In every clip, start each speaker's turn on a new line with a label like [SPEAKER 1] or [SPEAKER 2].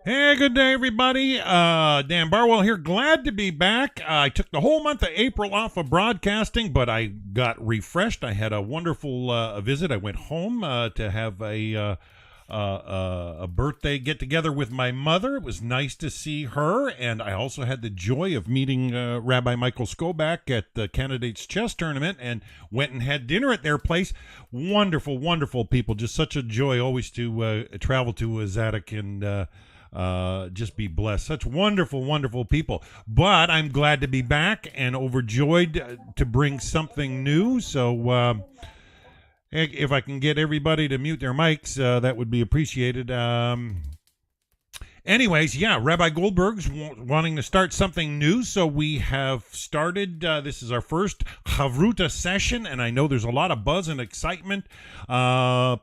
[SPEAKER 1] Hey, good day, everybody. Dan Barwell here. Glad to be back. I took the whole month of April off of broadcasting, but I got refreshed. I had a wonderful visit. I went home to have a birthday get together with my mother. It was nice to see her, and I also had the joy of meeting Rabbi Michael Skoback at the Candidates Chess Tournament, and went and had dinner at their place. Wonderful, wonderful people. Just such a joy always to travel to Zadok and just be blessed. Such wonderful, wonderful people. But I'm glad to be back and overjoyed to bring something new. So if I can get everybody to mute their mics, that would be appreciated. Anyways, yeah, Rabbi Goldberg's wanting to start something new, so we have started. This is our first Chavruta session, and I know there's a lot of buzz and excitement.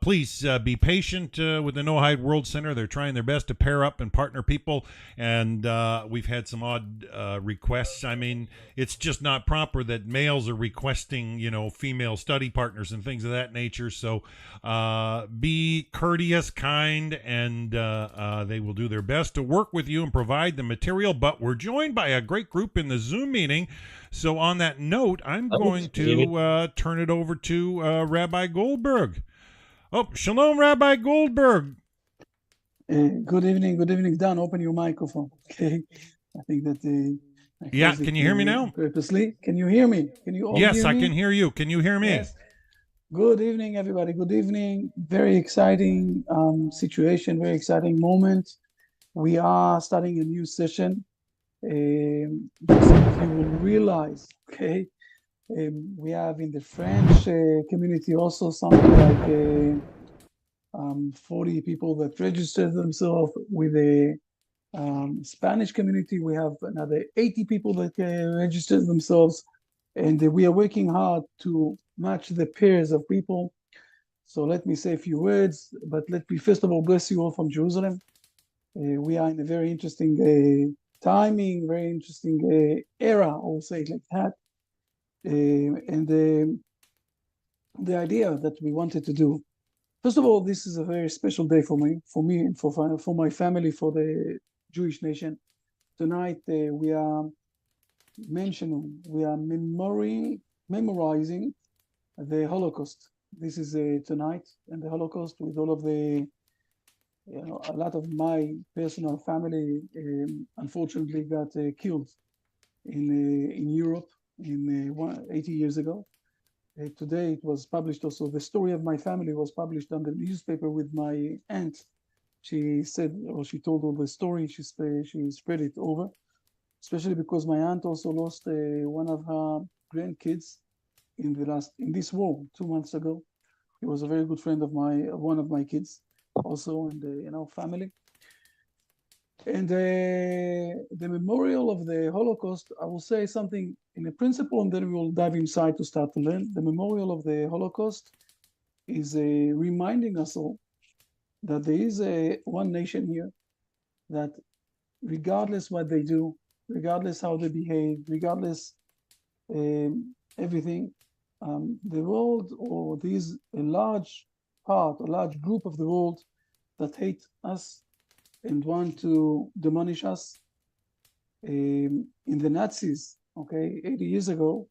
[SPEAKER 1] Please be patient with the Noahide World Center. They're trying their best to pair up and partner people, and we've had some odd requests. I mean, it's just not proper that males are requesting, female study partners and things of that nature. So be courteous, kind, and they will do their best to work with you and provide the material. But we're joined by a great group in the Zoom meeting. So on that note, I'm going to turn it over to Rabbi Goldberg. Oh, shalom, Rabbi Goldberg.
[SPEAKER 2] Good evening, Dan. Open your microphone. Okay, I think that
[SPEAKER 1] yeah. Can you hear me now?
[SPEAKER 2] Purposely, can you hear me? Can you all
[SPEAKER 1] yes,
[SPEAKER 2] hear me?
[SPEAKER 1] I can hear you. Can you hear me?
[SPEAKER 2] Yes. Good evening, everybody. Good evening. Very exciting situation. Very exciting moment. We are starting a new session. You will realize, okay, we have in the French community also something like 40 people that registered themselves. With the Spanish community, we have another 80 people that registered themselves, and we are working hard to match the pairs of people. So let me say a few words, but let me first of all bless you all from Jerusalem. We are in a very interesting timing, very interesting era, I'll say it like that. And the idea that we wanted to do, first of all, this is a very special day for me and for my family, for the Jewish nation. Tonight we are memorizing the Holocaust. This is tonight, and the Holocaust, with all of the, a lot of my personal family unfortunately got killed in Europe 80 years ago. Today it was published also. The story of my family was published on the newspaper with my aunt. She said, or she told all the story. She spread it over, especially because my aunt also lost one of her grandkids in this war 2 months ago. He was a very good friend of one of my kids, also in the family. And the memorial of the Holocaust, I will say something in a principle, and then we will dive inside to start to learn. The memorial of the Holocaust is reminding us all that there is one nation here that, regardless what they do, regardless how they behave, regardless everything, the world, or there is a large group of the world that hate us and want to demolish us. In the Nazis, 80 years ago,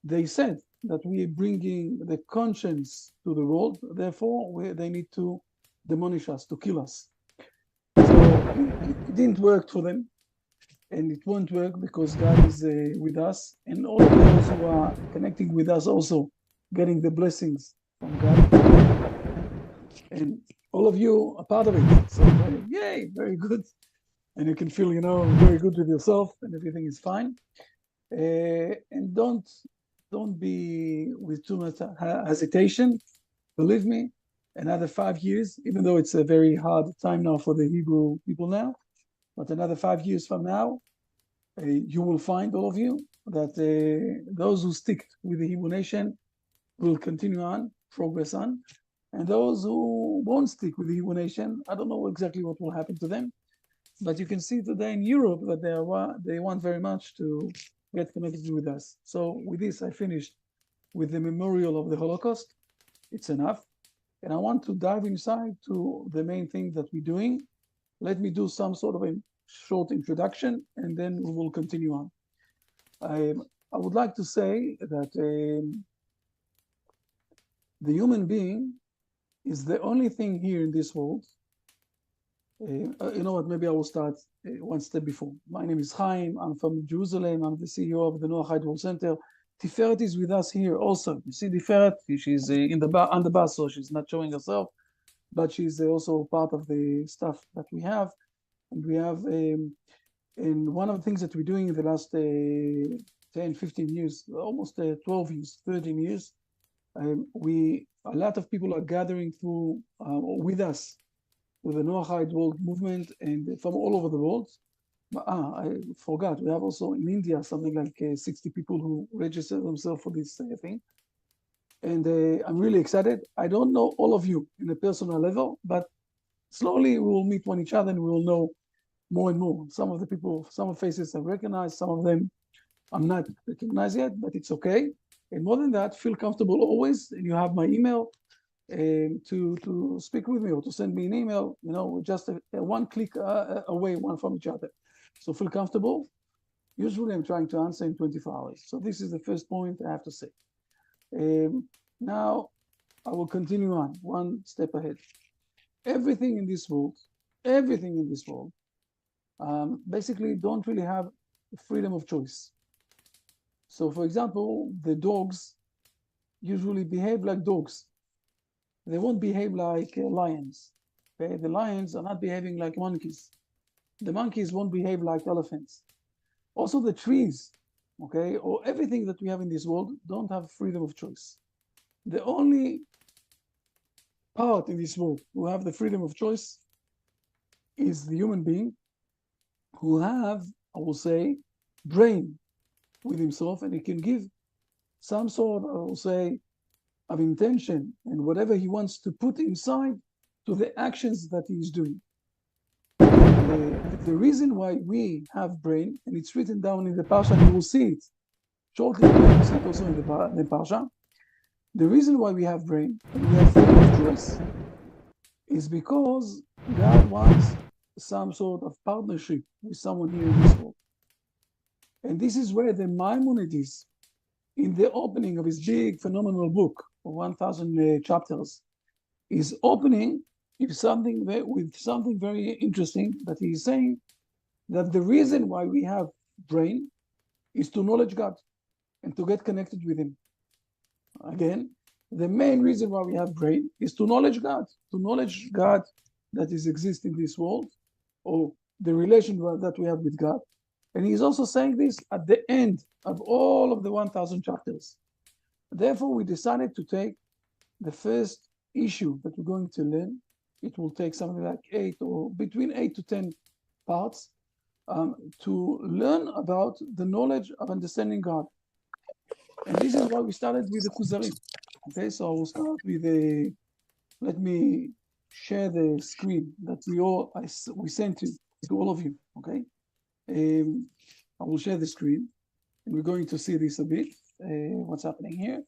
[SPEAKER 2] they said that we are bringing the conscience to the world, therefore they need to demolish us, to kill us. So it didn't work for them, and it won't work because God is with us, and all of those who are connecting with us also getting the blessings from God. And all of you are part of it. So yay, very good. And you can feel, very good with yourself, and everything is fine. And don't be with too much hesitation. Believe me, another 5 years, even though it's a very hard time now for the Hebrew people now, but another 5 years from now, you will find, all of you, that those who stick with the Hebrew nation will continue on, progress on. And those who won't stick with the Hebrew nation, I don't know exactly what will happen to them. But you can see today in Europe that they want very much to get connected with us. So with this, I finished with the memorial of the Holocaust. It's enough. And I want to dive inside to the main thing that we're doing. Let me do some sort of a short introduction, and then we will continue on. I would like to say that the human being is the only thing here in this world. You know what? Maybe I will start one step before. My name is Chaim. I'm from Jerusalem. I'm the CEO of the Noachide World Center. Tiferet is with us here also. You see Tiferet? She's on the bus, so she's not showing herself, but she's also part of the stuff that we have. And we have, and one of the things that we're doing in the last 10, 15 years, almost 12 years, 13 years, a lot of people are gathering through with us with the Noachide World Movement and from all over the world. I forgot, we have also in India something like 60 people who registered themselves for this thing. And I'm really excited. I don't know all of you in a personal level, but slowly we will meet one each other and we will know more and more. Some of the people, some of the faces I recognize, some of them I'm not recognized yet, but it's okay. And more than that, feel comfortable always. And you have my email to speak with me or to send me an email, you know, just one click away, one from each other. So feel comfortable. Usually I'm trying to answer in 24 hours. So this is the first point I have to say. Now I will continue on one step ahead. Everything in this world, basically don't really have freedom of choice. So for example, the dogs usually behave like dogs. They won't behave like lions. Okay? The lions are not behaving like monkeys. The monkeys won't behave like elephants. Also the trees, okay, or everything that we have in this world don't have freedom of choice. The only part in this world who have the freedom of choice is the human being who have, I will say, brain with himself, and he can give some sort, I will say, of intention and whatever he wants to put inside to the actions that he is doing. The reason why we have brain, and it's written down in the Parsha, and you will see it shortly, you will see it also in the Parsha. The reason why we have brain and we have freedom of choice is because God wants some sort of partnership with someone here in this world. And this is where the Maimonides, in the opening of his big phenomenal book of 1,000 chapters, is opening with something very interesting, that he is saying that the reason why we have brain is to knowledge God and to get connected with him. Again, the main reason why we have brain is to knowledge God that is exists in this world, or the relation that we have with God. And he's also saying this at the end of all of the 1,000 chapters. Therefore, we decided to take the first issue that we're going to learn. It will take something like between 8 to 10 parts to learn about the knowledge of understanding God. And this is why we started with the Kuzari. Okay, so I will start with let me share the screen that we sent to all of you. Okay, I will share the screen, and we're going to see this a bit, what's happening here.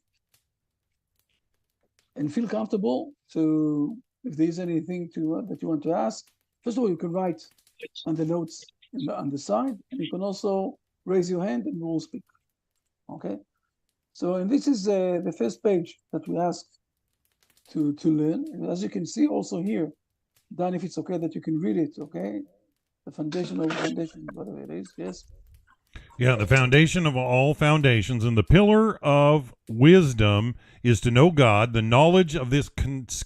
[SPEAKER 2] And feel comfortable to, if there's anything that you want to ask. First of all, you can write on the notes on the side, and you can also raise your hand and we will speak. Okay, so and this is the first page that we asked to learn. And as you can see also here, Dan, if it's okay that you can read it, okay? The foundation of foundation, whatever it is, yes.
[SPEAKER 1] Yeah, the foundation of all foundations and the pillar of wisdom is to know God. The knowledge of this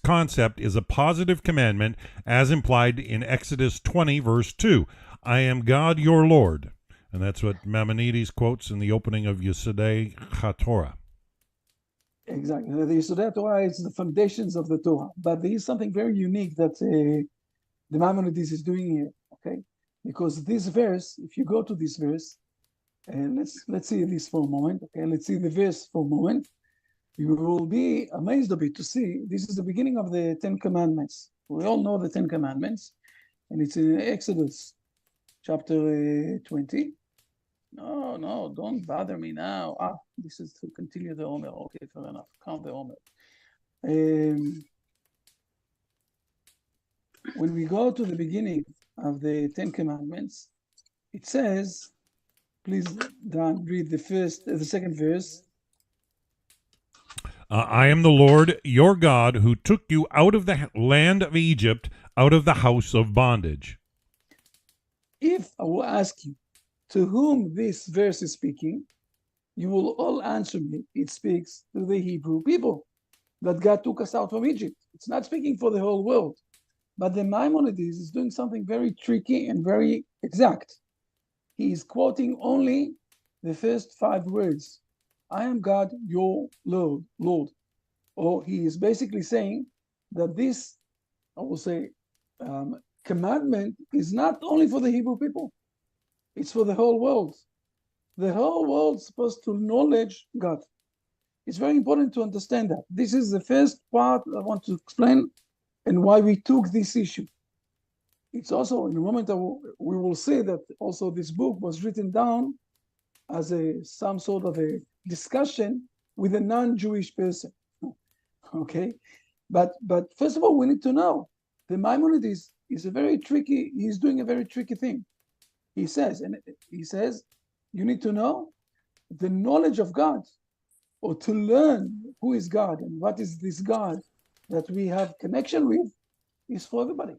[SPEAKER 1] concept is a positive commandment as implied in Exodus 20, verse 2. I am God, your Lord. And that's what Maimonides quotes in the opening of Yesodei HaTorah.
[SPEAKER 2] Exactly. The Yesodei Torah is the foundations of the Torah. But there is something very unique that the Maimonides is doing here, okay? Because this verse, if you go to this verse, and let's see this for a moment, okay? Let's see the verse for a moment. You will be amazed a bit to see this is the beginning of the 10 Commandments. We all know the 10 Commandments, and it's in Exodus chapter 20. No, don't bother me now. This is to continue the Omer. Okay, fair enough. Count the Omer. when we go to the beginning of the Ten Commandments, it says, please, Dan, read the second verse.
[SPEAKER 1] I am the Lord your God who took you out of the land of Egypt, out of the house of bondage.
[SPEAKER 2] If I will ask you to whom this verse is speaking, you will all answer me. It speaks to the Hebrew people that God took us out from Egypt. It's not speaking for the whole world. But the Maimonides is doing something very tricky and very exact. He is quoting only the first 5 words. I am God, your Lord. Or he is basically saying that this, I will say, commandment is not only for the Hebrew people. It's for the whole world. The whole world is supposed to acknowledge God. It's very important to understand that. This is the first part I want to explain and why we took this issue. It's also, in a moment, we will see that also this book was written down as some sort of a discussion with a non-Jewish person. Okay? But first of all, we need to know the Maimonides is he's doing a very tricky thing. He says, you need to know the knowledge of God, or to learn who is God and what is this God that we have connection with, is for everybody.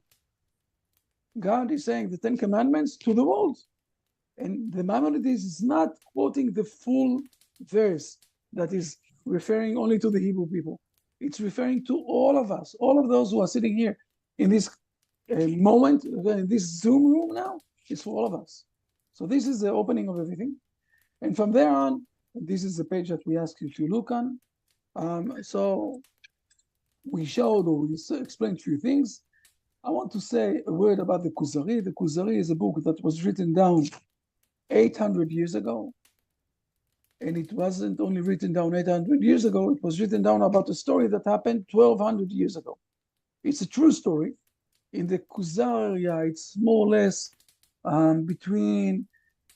[SPEAKER 2] God is saying the 10 Commandments to the world. And the Maimonides is not quoting the full verse that is referring only to the Hebrew people. It's referring to all of us, all of those who are sitting here in this moment, in this Zoom room now. It's for all of us. So this is the opening of everything. And from there on, this is the page that we ask you to look on. So we showed or we explained a few things. I want to say a word about the Kuzari. The Kuzari is a book that was written down 800 years ago. And it wasn't only written down 800 years ago, it was written down about a story that happened 1200 years ago. It's a true story. In the Khazar area, it's more or less between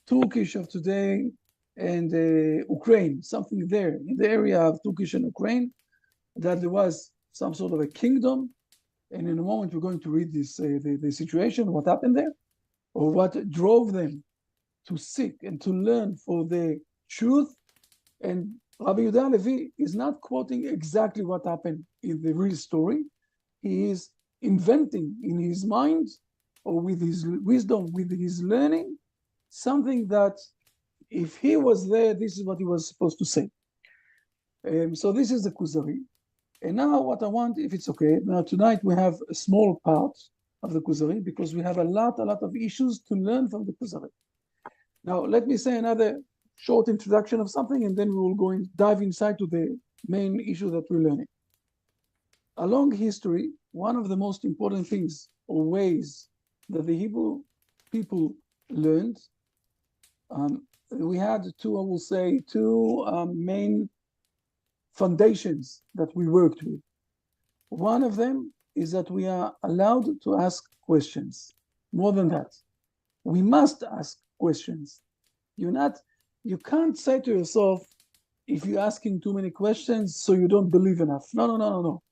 [SPEAKER 2] Turkish of today and Ukraine, something there, in the area of Turkish and Ukraine, that there was some sort of a kingdom. And in a moment, we're going to read this, the situation, what happened there, or what drove them to seek and to learn for the truth. And Rabbi Yehuda Levi is not quoting exactly what happened in the real story. He is inventing in his mind, or with his wisdom, with his learning, something that if he was there, this is what he was supposed to say. So this is the Kuzari. And now what I want, if it's okay, now tonight we have a small part of the Kuzari because we have a lot of issues to learn from the Kuzari. Now, let me say another short introduction of something, and then we will go and dive inside to the main issue that we're learning. Along history, one of the most important things or ways that the Hebrew people learned, we had two main foundations that we worked with. One of them is that we are allowed to ask questions. More than that, we must ask questions. You can't say to yourself, if you're asking too many questions, so you don't believe enough. No.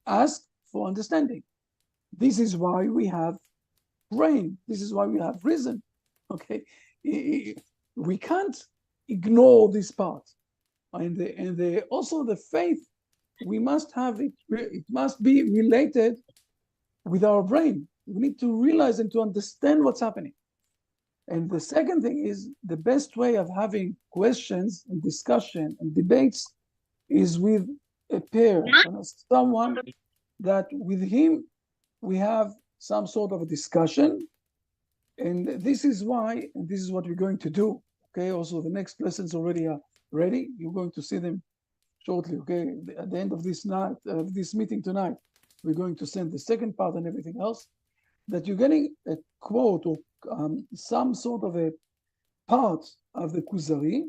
[SPEAKER 2] Ask for understanding. This is why we have brain. This is why we have reason. Okay, we can't ignore this part. And also the faith, we must have it. It must be related with our brain. We need to realize and to understand what's happening. And the second thing is the best way of having questions and discussion and debates is with a pair, someone that with him we have some sort of a discussion. And this is why, and this is what we're going to do. Okay, also the next lessons already are ready. You're going to see them shortly. Okay, at the end of this night, this meeting tonight, we're going to send the second part and everything else. That you're getting a quote or some sort of a part of the Kuzari,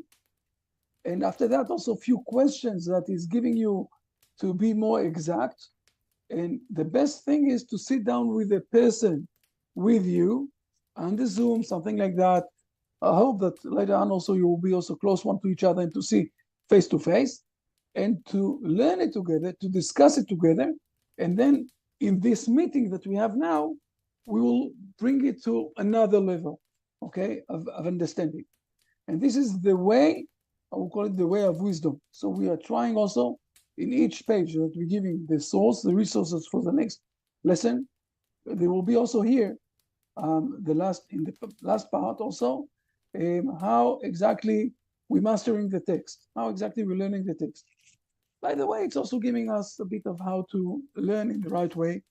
[SPEAKER 2] and after that also a few questions that is giving you to be more exact. And the best thing is to sit down with a person with you on the Zoom, something like that. I hope that later on also you will be also close one to each other and to see face to face and to learn it together, to discuss it together. And then in this meeting that we have now, we will bring it to another level, okay, of understanding. And this is the way, I will call it the way of wisdom. So we are trying also in each page that we're giving the source, the resources for the next lesson. There will be also here, in the last part also, how exactly we're mastering the text, how exactly we're learning the text. By the way, it's also giving us a bit of how to learn in the right way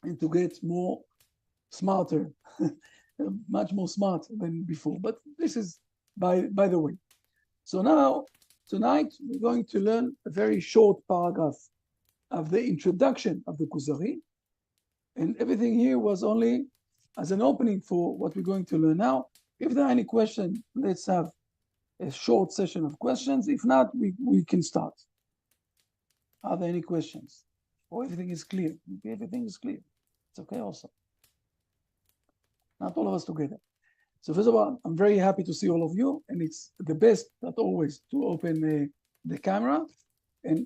[SPEAKER 2] and to get more smarter, much more smart than before. But this is by the way. So now, tonight, we're going to learn a very short paragraph of the introduction of the Kuzari. And everything here was only as an opening for what we're going to learn now. If there are any questions, let's have a short session of questions. If not, we can start. Are there any questions? Or everything is clear? Everything is clear. It's okay also. Not all of us together. So first of all, I'm very happy to see all of you, and it's the best that always to open the camera, and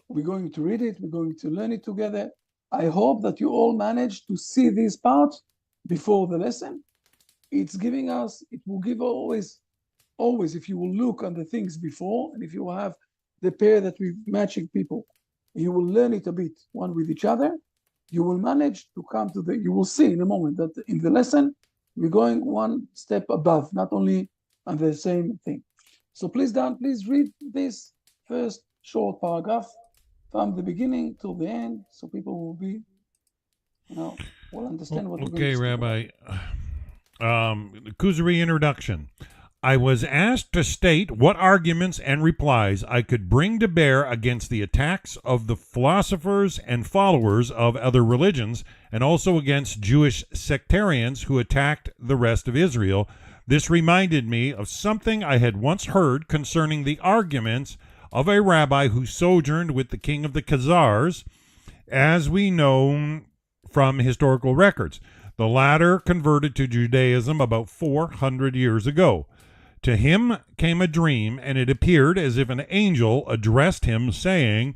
[SPEAKER 2] we're going to read it, we're going to learn it together. I hope that you all manage to see this part before the lesson. It's giving us, it will give always, if you will look on the things before, and if you have the pair that we're matching people, you will learn it a bit one with each other. You will manage to come to you will see in a moment that in the lesson, we're going one step above, not only on the same thing. So please, Dan, please read this first short paragraph from the beginning till the end, so people will be, will understand what we're going to speak
[SPEAKER 1] Rabbi. Kuzari introduction. I was asked to state what arguments and replies I could bring to bear against the attacks of the philosophers and followers of other religions, and also against Jewish sectarians who attacked the rest of Israel. This reminded me of something I had once heard concerning the arguments of a rabbi who sojourned with the king of the Khazars, as we know from historical records. The latter converted to Judaism about 400 years ago. To him came a dream, and it appeared as if an angel addressed him, saying,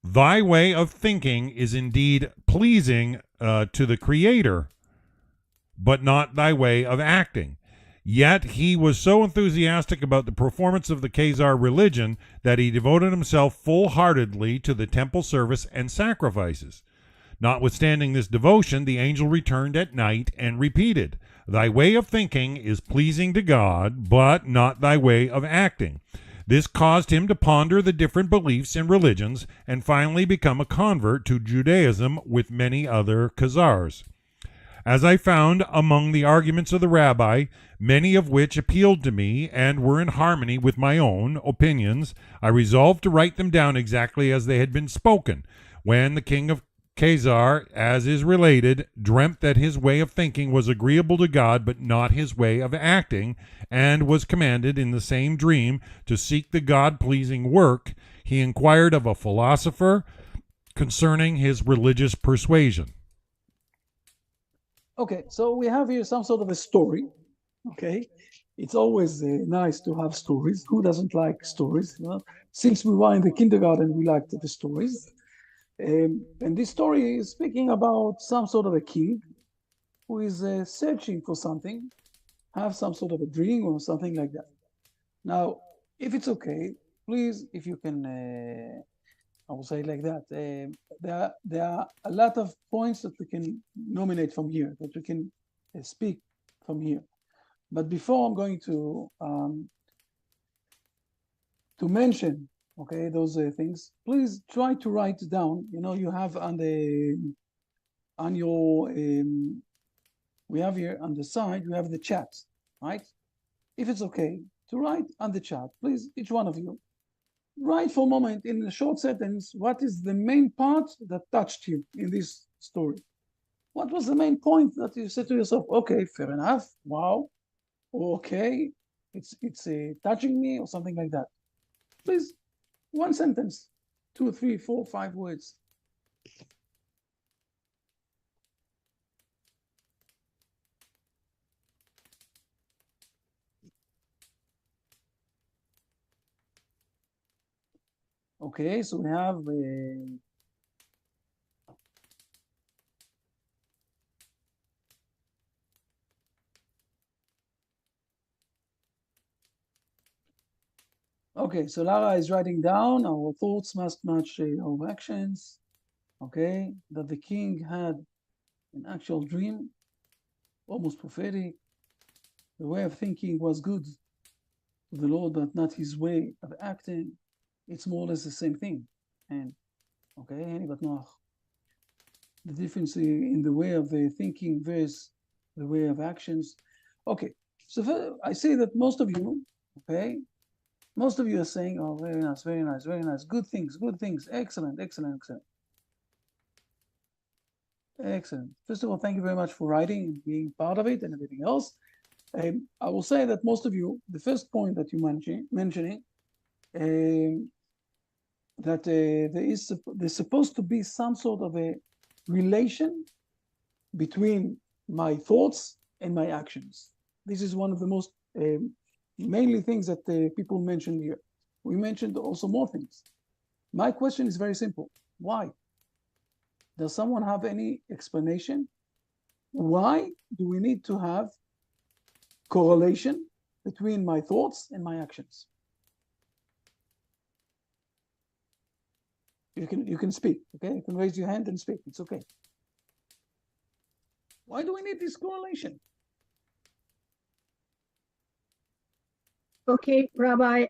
[SPEAKER 1] "Thy way of thinking is indeed pleasing to the Creator, but not thy way of acting." Yet he was so enthusiastic about the performance of the Khazar religion that he devoted himself full-heartedly to the temple service and sacrifices. Notwithstanding this devotion, the angel returned at night and repeated, "Thy way of thinking is pleasing to God, but not thy way of acting." This caused him to ponder the different beliefs and religions and finally become a convert to Judaism with many other Khazars. As I found among the arguments of the rabbi, many of which appealed to me and were in harmony with my own opinions, I resolved to write them down exactly as they had been spoken. When the king of Khazar, as is related, dreamt that his way of thinking was agreeable to God, but not his way of acting, and was commanded in the same dream to seek the God-pleasing work, he inquired of a philosopher concerning his religious persuasion.
[SPEAKER 2] Okay, so we have here some sort of a story, okay? It's always nice to have stories. Who doesn't like stories? Since we were in the kindergarten, we liked the stories. And this story is speaking about some sort of a king who is searching for something, have some sort of a dream or something like that. Now, if it's okay, please, if you can, I will say it like that. There are a lot of points that we can nominate from here, that we can speak from here. But before I'm going to mention, okay, those things, please try to write down. You have we have here on the side, we have the chat, right? If it's okay to write on the chat, please, each one of you, write for a moment in a short sentence, what is the main part that touched you in this story? What was the main point that you said to yourself, okay, fair enough, wow, okay, it's touching me, or something like that? Please, one sentence, 2, 3, 4, 5 words. Okay, so we have Okay, so Lara is writing down our thoughts must match our actions. Okay, that the king had an actual dream, almost prophetic. The way of thinking was good to the Lord, but not his way of acting. It's more or less the same thing. And okay, but no, the difference in the way of the thinking versus the way of actions. Okay, so I say that most of you, okay, most of you are saying, oh, very nice, very nice, very nice, good things, excellent, excellent, excellent. Excellent. First of all, thank you very much for writing and being part of it and everything else. I will say that most of you, the first point that you mentioning, that there's supposed to be some sort of a relation between my thoughts and my actions. This is one of the most mainly things that people mentioned here. We mentioned also more things. My question is very simple. Why? Does someone have any explanation? Why do we need to have correlation between my thoughts and my actions? You can speak, okay? You can raise your hand and speak. It's okay. Why do we need this correlation?
[SPEAKER 3] Okay, Rabbi,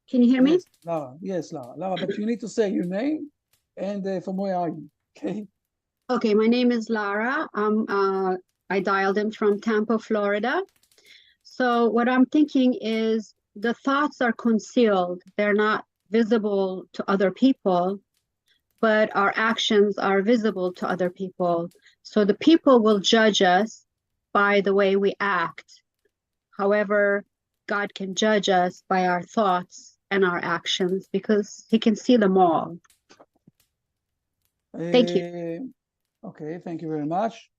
[SPEAKER 3] can you hear me?
[SPEAKER 2] Yes, Lara. Yes, Lara. Lara, but you need to say your name and from where are you? Okay.
[SPEAKER 3] Okay, my name is Lara. I dialed in from Tampa, Florida. So what I'm thinking is the thoughts are concealed. They're not visible to other people, but our actions are visible to other people. So the people will judge us by the way we act. However, God can judge us by our thoughts and our actions because he can see them all. Thank you.
[SPEAKER 2] Okay, thank you very much.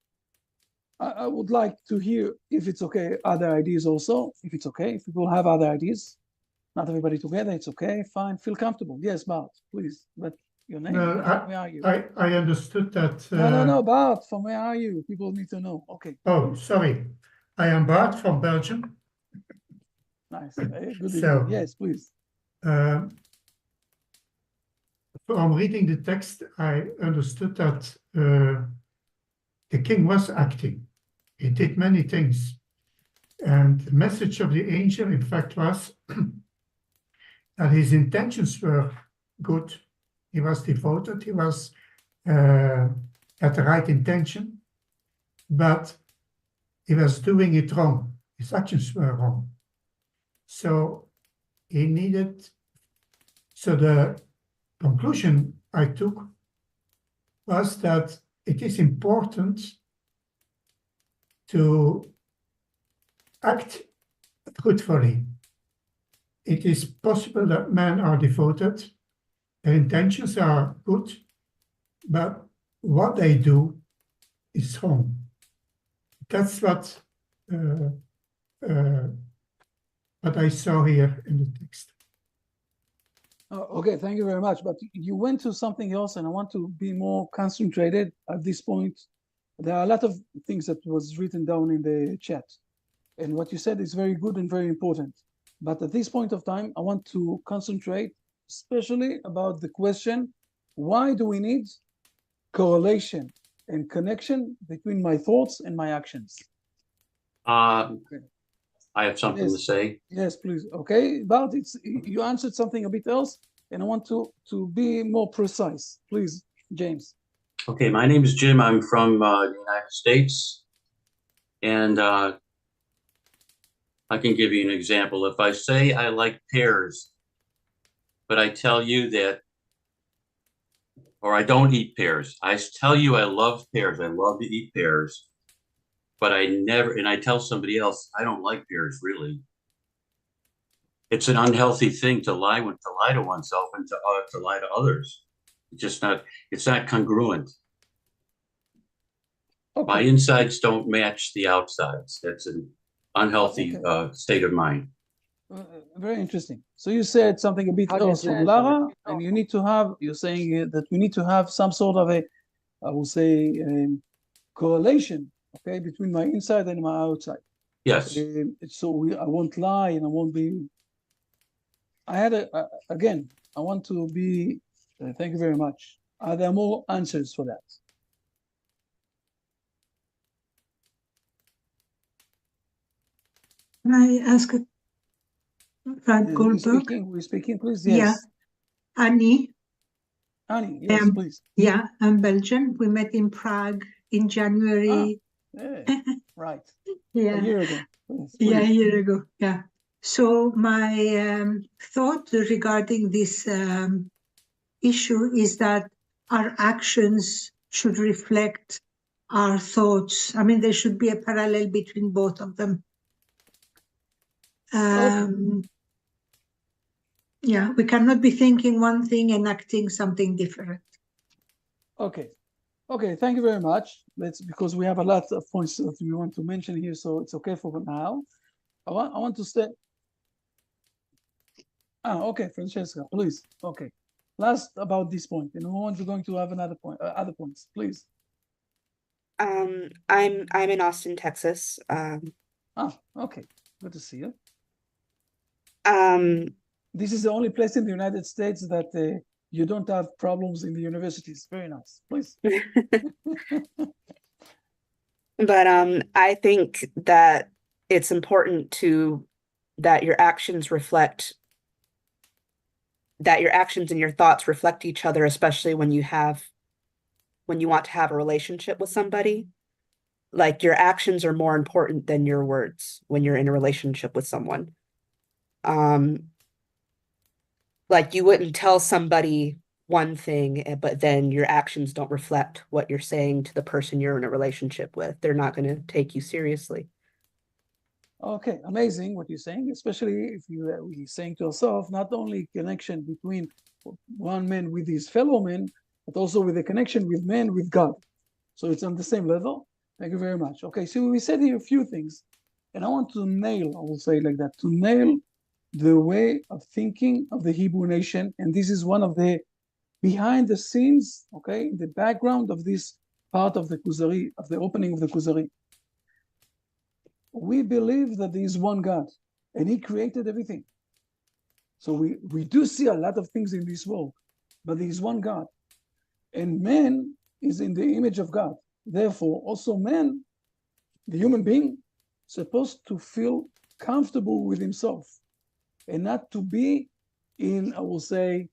[SPEAKER 2] I would like to hear, if it's okay, other ideas also, if it's okay, if people have other ideas. Not everybody together, it's okay, fine, feel comfortable. Yes, Bart, please, but your name,
[SPEAKER 4] Well,
[SPEAKER 2] where are you?
[SPEAKER 4] I understood that.
[SPEAKER 2] No, Bart, from where are you? People need to know. Okay.
[SPEAKER 4] Oh, sorry. I am Bart from Belgium.
[SPEAKER 2] Nice. Good
[SPEAKER 4] So,
[SPEAKER 2] evening. Yes, please.
[SPEAKER 4] From reading the text, I understood that the king was acting. He did many things. And the message of the angel, in fact, was that his intentions were good. He was devoted. He was had the right intention, but he was doing it wrong. His actions were wrong. So he needed, so the conclusion I took was that it is important to act truthfully. It is possible that men are devoted, their intentions are good, but what they do is wrong. That's what I saw here in the text.
[SPEAKER 2] Okay, thank you very much. But you went to something else, and I want to be more concentrated at this point. There are a lot of things that was written down in the chat, and what you said is very good and very important. But at this point of time, I want to concentrate especially about the question, why do we need correlation and connection between my thoughts and my actions?
[SPEAKER 5] Okay. I have something to say.
[SPEAKER 2] Yes, please. Okay, but you answered something a bit else, and I want to be more precise. Please, James.
[SPEAKER 5] Okay, my name is Jim. I'm from the United States, and I can give you an example. If I say I like pears, but I tell you that, or I don't eat pears. I tell you I love pears. I love to eat pears, but I tell somebody else I don't like pears really. It's an unhealthy thing to lie to oneself and to lie to others. It's not congruent.
[SPEAKER 2] Okay.
[SPEAKER 5] My insides don't match the outsides. That's an unhealthy state of mind.
[SPEAKER 2] Very interesting. So you said something a bit else from Lara, and you're saying that we need to have some sort of a, I will say, correlation, okay, between my inside and my outside.
[SPEAKER 5] Yes.
[SPEAKER 2] So I won't lie and I won't be I had again, I want to be, thank you very much. Are there more answers for that?
[SPEAKER 6] Can I ask Frank Goldberg?
[SPEAKER 2] Who is speaking, please?
[SPEAKER 6] Yeah.
[SPEAKER 2] Yes.
[SPEAKER 6] Annie,
[SPEAKER 2] Annie, yes, please.
[SPEAKER 6] yeah, I'm Belgian. We met in Prague in January.
[SPEAKER 2] Right.
[SPEAKER 6] Yeah.
[SPEAKER 2] A year ago. Yes,
[SPEAKER 6] Yeah, a
[SPEAKER 2] please.
[SPEAKER 6] year ago. Yeah. So my thought regarding this issue is that our actions should reflect our thoughts. I mean, there should be a parallel between both of them. Yeah, we cannot be thinking one thing and acting something different.
[SPEAKER 2] Okay. Okay, thank you very much. Because we have a lot of points that we want to mention here, so it's okay for now. I want to stay. Okay, Francesca, please. Okay. Last about this point, and we're going to have another point, other points, please.
[SPEAKER 7] I'm in Austin, Texas.
[SPEAKER 2] Okay. Good to see you.
[SPEAKER 7] Um,
[SPEAKER 2] This is the only place in the United States that you don't have problems in the universities. Very nice. Please.
[SPEAKER 7] but I think that it's important that your actions and your thoughts reflect each other, especially when you want to have a relationship with somebody. Like, your actions are more important than your words when you're in a relationship with someone. Like, you wouldn't tell somebody one thing, but then your actions don't reflect what you're saying to the person you're in a relationship with. They're not going to take you seriously.
[SPEAKER 2] Okay, amazing what you're saying, especially if you're saying to yourself, not only connection between one man with his fellow men, but also with a connection with men with God. So it's on the same level. Thank you very much. Okay, so we said here a few things, and I want to nail, I will say it like that, to nail the way of thinking of the Hebrew nation. And this is one of the behind the scenes, okay, the background of this part of the Kuzari, of the opening of the Kuzari. We believe that there is one God, and He created everything. So we do see a lot of things in this world, but there is one God. And man is in the image of God. Therefore, also man, the human being, supposed to feel comfortable with himself and not to be in, I will say,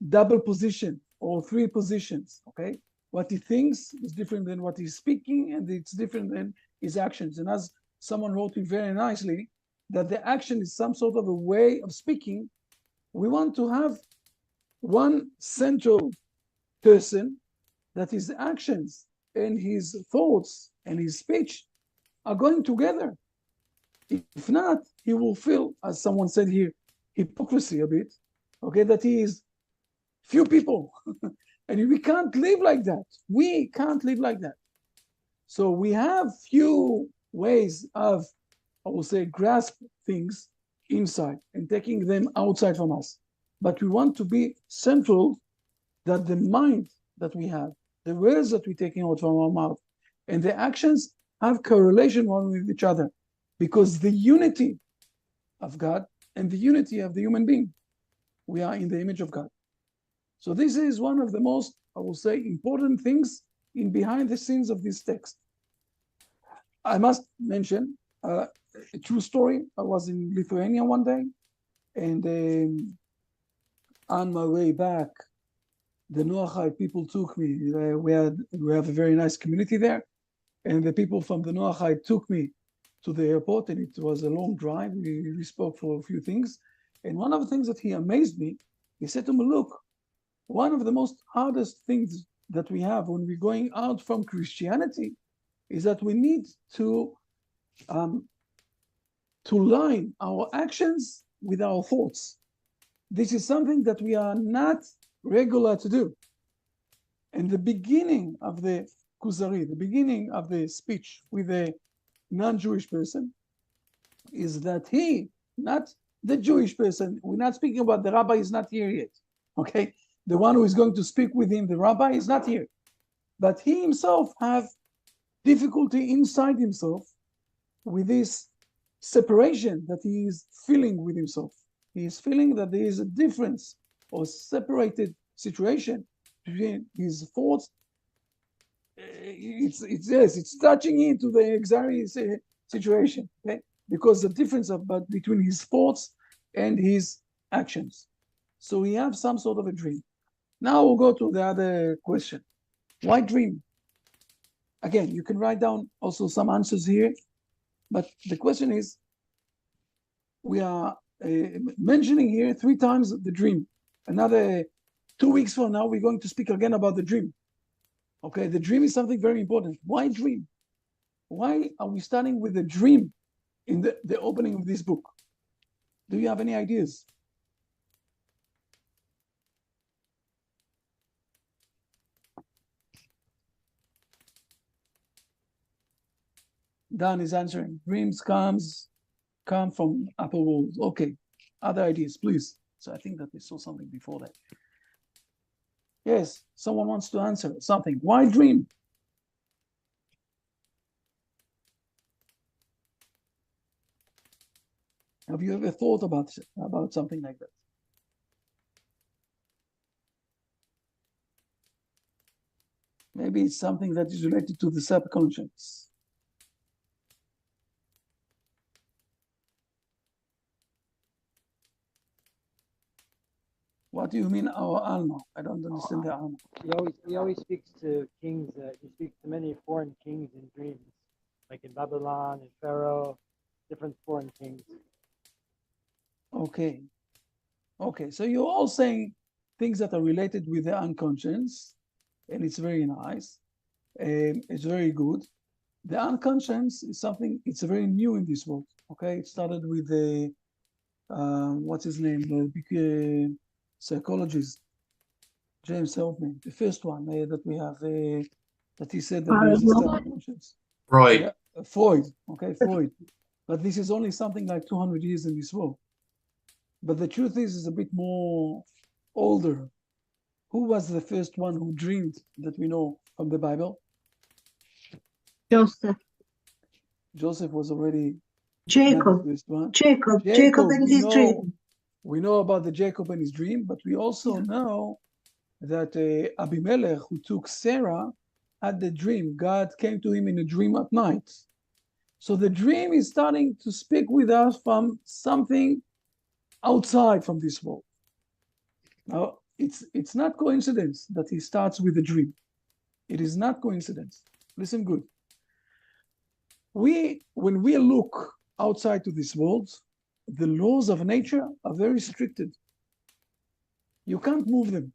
[SPEAKER 2] double position or three positions, okay? What he thinks is different than what he's speaking, and it's different than his actions. And as someone wrote it very nicely, that the action is some sort of a way of speaking. We want to have one central person that his actions and his thoughts and his speech are going together. If not, he will feel, as someone said here, hypocrisy a bit, okay, that he is few people. And we can't live like that. We can't live like that. So we have few ways of, I will say, grasp things inside and taking them outside from us. But we want to be central, that the mind that we have, the words that we're taking out from our mouth, and the actions have correlation one with each other, because the unity of God and the unity of the human being, we are in the image of God. So this is one of the most, I will say, important things in behind the scenes of this text. I must mention a true story. I was in Lithuania one day, and on my way back, the Noachide people took me. We have a very nice community there, and the people from the Noachide took me to the airport, and it was a long drive. We spoke for a few things, and one of the things that he amazed me, he said to me, look, one of the most hardest things that we have when we're going out from Christianity is that we need to line our actions with our thoughts. This is something that we are not regular to do. And the beginning of the Kuzari, the beginning of the speech with a non-Jewish person, is that he, not the Jewish person, we're not speaking about the rabbi is not here yet, okay? The one who is going to speak with him, the rabbi, is not here. But he himself have difficulty inside himself with this separation that he is feeling with himself. He is feeling that there is a difference or separated situation between his thoughts. It's touching into the anxiety situation, okay? Because the difference between his thoughts and his actions. So we have some sort of a dream. Now we'll go to the other question. Why dream? Again, you can write down also some answers here, but the question is, we are mentioning here 3 times the dream. Another 2 weeks from now, we're going to speak again about the dream. Okay, the dream is something very important. Why dream? Why are we starting with the dream in the opening of this book? Do you have any ideas? Dan is answering. Dreams come from upper world. Okay. Other ideas, please. So I think that we saw something before that. Yes, someone wants to answer something. Why dream? Have you ever thought about something like that? Maybe it's something that is related to the subconscious. What do you mean, our alma? I don't understand the alma.
[SPEAKER 8] He always speaks to kings. He speaks to many foreign kings in dreams, like in Babylon and Pharaoh, different foreign kings.
[SPEAKER 2] Okay. Okay, so you're all saying things that are related with the unconscious, and it's very nice. It's very good. The unconscious is something, it's very new in this world. Okay, it started with the, what's his name? The big psychologist, James, help me. The first one that we have, that he said that there is a unconscious.
[SPEAKER 5] Freud.
[SPEAKER 2] Yeah, Freud. Okay, Freud. But this is only something like 200 years in this world. But the truth is, it's a bit more older. Who was the first one who dreamed that we know from the Bible?
[SPEAKER 3] Joseph.
[SPEAKER 2] Joseph was already
[SPEAKER 6] Jacob.
[SPEAKER 2] not the first one.
[SPEAKER 6] Jacob and his dream.
[SPEAKER 2] We know about the Jacob and his dream, but we also know that Abimelech, who took Sarah, had the dream. God came to him in a dream at night. So the dream is starting to speak with us from something outside from this world. Now, it's not coincidence that he starts with a dream. It is not coincidence. Listen good. When we look outside to this world, the laws of nature are very restricted. You can't move them.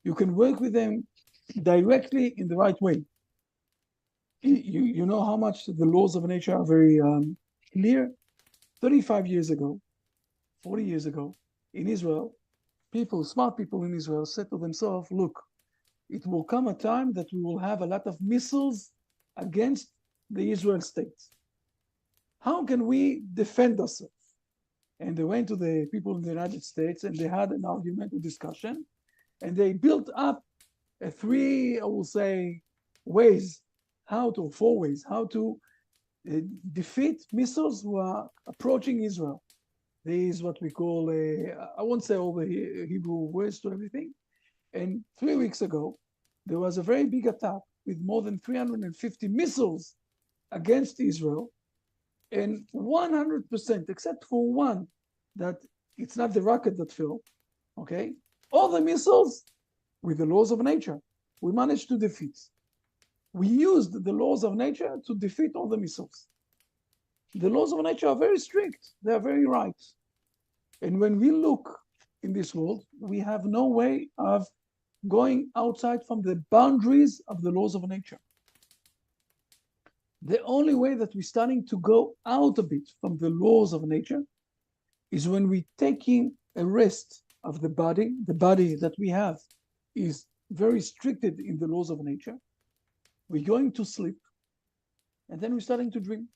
[SPEAKER 2] You can work with them directly in the right way. You know how much the laws of nature are very clear? 35 years ago, 40 years ago, in Israel, smart people in Israel said to themselves, look, it will come a time that we will have a lot of missiles against the Israel state. How can we defend ourselves? And they went to the people in the United States and they had an argument, a discussion, and they built up 3, I will say, ways, 4 ways, how to defeat missiles who are approaching Israel. There is what we call I won't say all the Hebrew words to everything. And 3 weeks ago, there was a very big attack with more than 350 missiles against Israel. And 100%, except for one, that it's not the rocket that fell, okay? All the missiles with the laws of nature, we managed to defeat. We used the laws of nature to defeat all the missiles. The laws of nature are very strict. They are very right. And when we look in this world, we have no way of going outside from the boundaries of the laws of nature. The only way that we're starting to go out a bit from the laws of nature is when we're taking a rest of the body. The body that we have is very restricted in the laws of nature. We're going to sleep, and then we're starting to dream.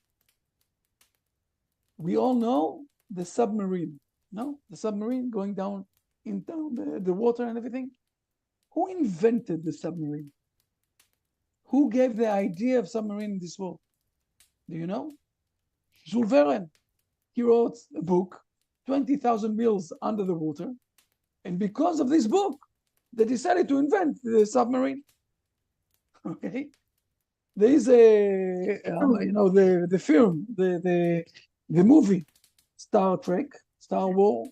[SPEAKER 2] We all know the submarine, no? The submarine going down the water and everything. Who invented the submarine? Who gave the idea of submarine in this world? Do you know? Jules Verne. He wrote a book 20,000 miles under the water. And because of this book, they decided to invent the submarine. Okay. There is a, the film, the movie, Star Trek, Star War.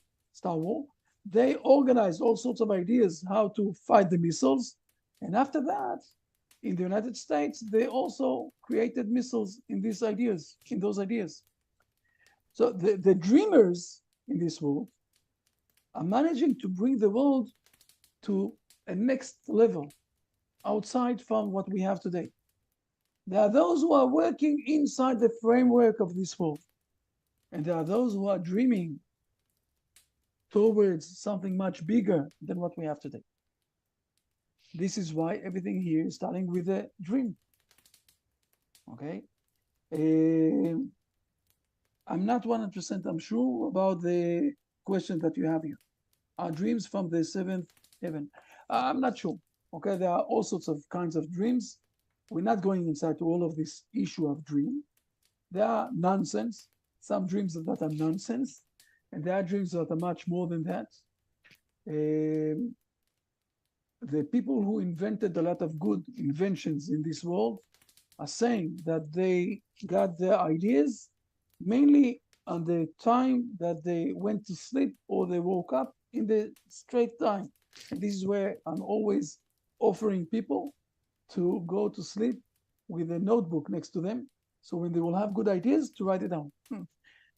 [SPEAKER 2] They organized all sorts of ideas how to fight the missiles. And after that, in the United States, they also created missiles in those ideas. So the dreamers in this world are managing to bring the world to a next level outside from what we have today. There are those who are working inside the framework of this world, and there are those who are dreaming towards something much bigger than what we have today. This is why everything here is starting with a dream. Okay? I'm not 100% sure about the question that you have here. Are dreams from the seventh heaven? I'm not sure. Okay, there are all sorts of kinds of dreams. We're not going inside to all of this issue of dream. There are nonsense, some dreams that are nonsense, and there are dreams that are much more than that. The people who invented a lot of good inventions in this world are saying that they got their ideas mainly on the time that they went to sleep or they woke up in the straight time. And this is where I'm always offering people to go to sleep with a notebook next to them. So when they will have good ideas, to write it down.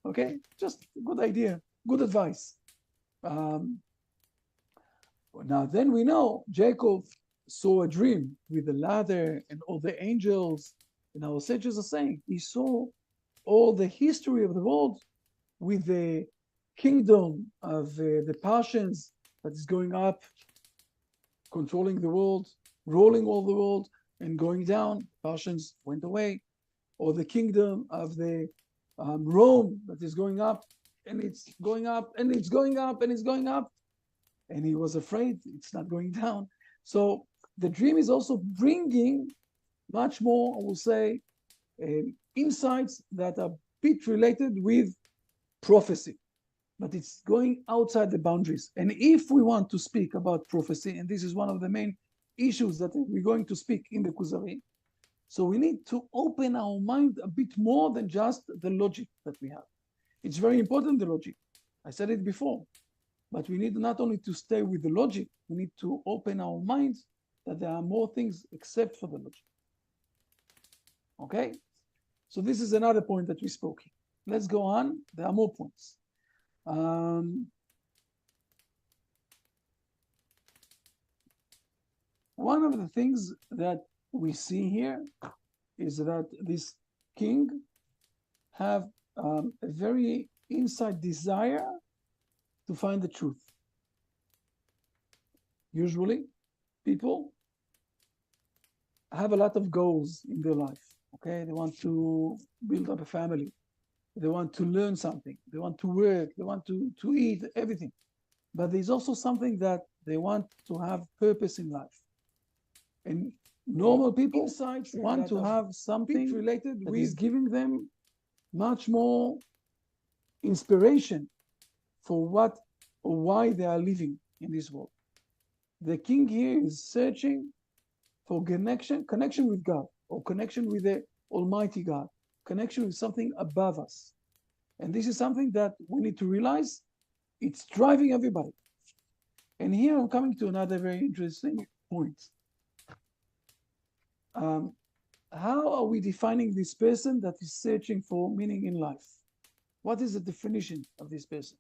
[SPEAKER 2] Okay, just a good idea, good advice. Now then we know Jacob saw a dream with the ladder and all the angels, and our sages are saying he saw all the history of the world with the kingdom of the Persians that is going up, controlling the world, ruling all the world, and going down. Persians went away. Or the kingdom of the Rome that is going up, and it's going up, and it's going up, and it's going up. And he was afraid it's not going down. So the dream is also bringing much more, I will say, insights that are a bit related with prophecy, but it's going outside the boundaries. And if we want to speak about prophecy, and this is one of the main issues that we're going to speak in the Kuzari, so we need to open our mind a bit more than just the logic that we have. It's very important, the logic. I said it before, but we need not only to stay with the logic, we need to open our minds that there are more things except for the logic. Okay? So this is another point that we spoke here. Let's go on. There are more points. One of the things that we see here is that this king have a very inside desire to find the truth. Usually, people have a lot of goals in their life. Okay, they want to build up a family. They want to learn something. They want to work. They want to eat, everything. But there's also something that they want to have purpose in life. And normal people want to have something related with giving them much more inspiration for what or why they are living in this world. The king here is searching for connection with God, or connection with the Almighty God, connection with something above us. And this is something that we need to realize it's driving everybody. And here I'm coming to another very interesting point. How are we defining this person that is searching for meaning in life? What is the definition of this person?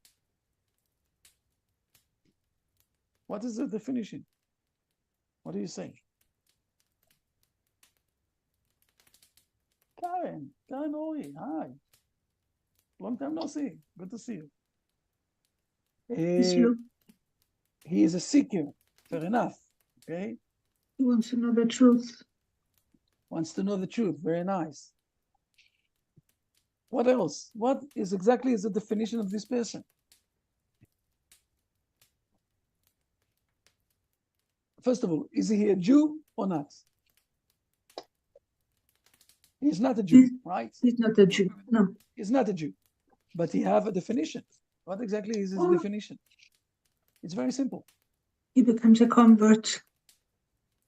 [SPEAKER 2] What is the definition? What do you say? Karen Ori, hi. Long time no see. Good to see you. He is a seeker, fair enough. Okay.
[SPEAKER 6] He wants to know the truth.
[SPEAKER 2] Wants to know the truth. Very nice. What else? What is exactly the definition of this person? First of all, is he a Jew or not? He's not a Jew, right?
[SPEAKER 6] He's not a Jew, no.
[SPEAKER 2] He's not a Jew, but he have a definition. What exactly is his definition? It's very simple.
[SPEAKER 6] He becomes a convert.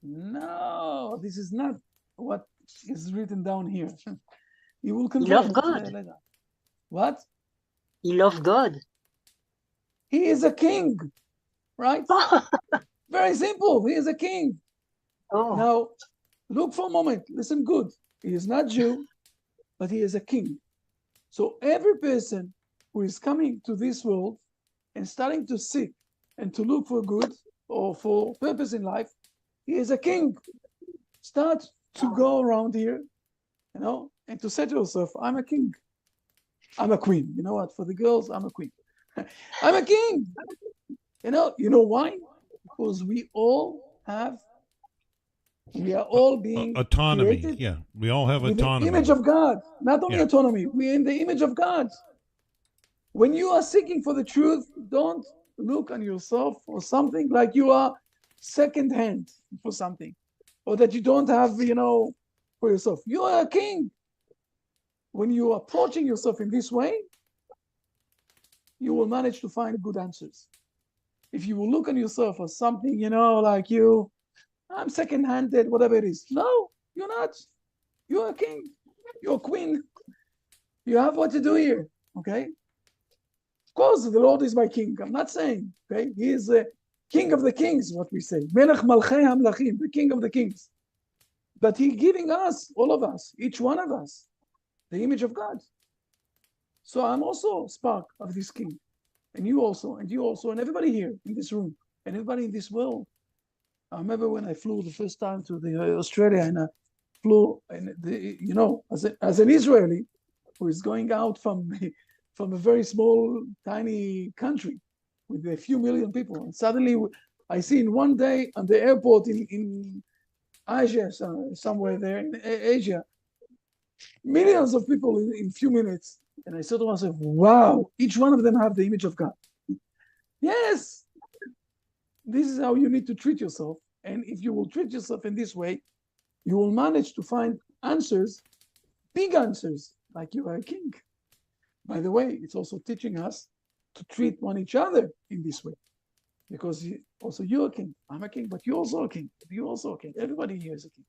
[SPEAKER 2] No, this is not what is written down here. He will
[SPEAKER 9] He love
[SPEAKER 2] convert
[SPEAKER 9] God.
[SPEAKER 2] later. What?
[SPEAKER 9] He love God.
[SPEAKER 2] He is a king, right? Very simple. He is a king.
[SPEAKER 9] Oh,
[SPEAKER 2] Now, look for a moment. Listen good. He is not Jew, but he is a king. So every person who is coming to this world and starting to seek and to look for good or for purpose in life, he is a king. Start to go around here, you know, and to say to yourself, I'm a king. I'm a queen. You know what? For the girls, I'm a queen. I'm a king. You know why? Because we are all being
[SPEAKER 1] autonomy.
[SPEAKER 2] created
[SPEAKER 1] Yeah, we all have
[SPEAKER 2] with
[SPEAKER 1] autonomy.
[SPEAKER 2] the image of God. Not only
[SPEAKER 1] Yeah.
[SPEAKER 2] autonomy, we're in the image of God. When you are seeking for the truth, don't look on yourself or something like you are second-hand for something, or that you don't have, for yourself. You are a king. When you are approaching yourself in this way, you will manage to find good answers. If you will look on yourself as something, like I'm second-handed, whatever it is. No, you're not. You're a king. You're a queen. You have what to do here, okay? Of course, the Lord is my king. I'm not saying, okay? He is the king of the kings, what we say. Melech Malchei HaMelachim, the king of the kings. But He's giving us, all of us, each one of us, the image of God. So I'm also a spark of this king. And you also, and everybody here in this room, and everybody in this world. I remember when I flew the first time to Australia, and I flew, and as an Israeli who is going out from a very small, tiny country with a few million people, and suddenly I see in one day on the airport in Asia, somewhere there in Asia, millions of people in few minutes, and I said to myself, "Wow! Each one of them have the image of God." Yes, this is how you need to treat yourself. And if you will treat yourself in this way, you will manage to find answers, big answers, like you are a king. By the way, it's also teaching us to treat one each other in this way. Because you're a king. I'm a king, but you're also a king. You're also a king. Everybody here is a king.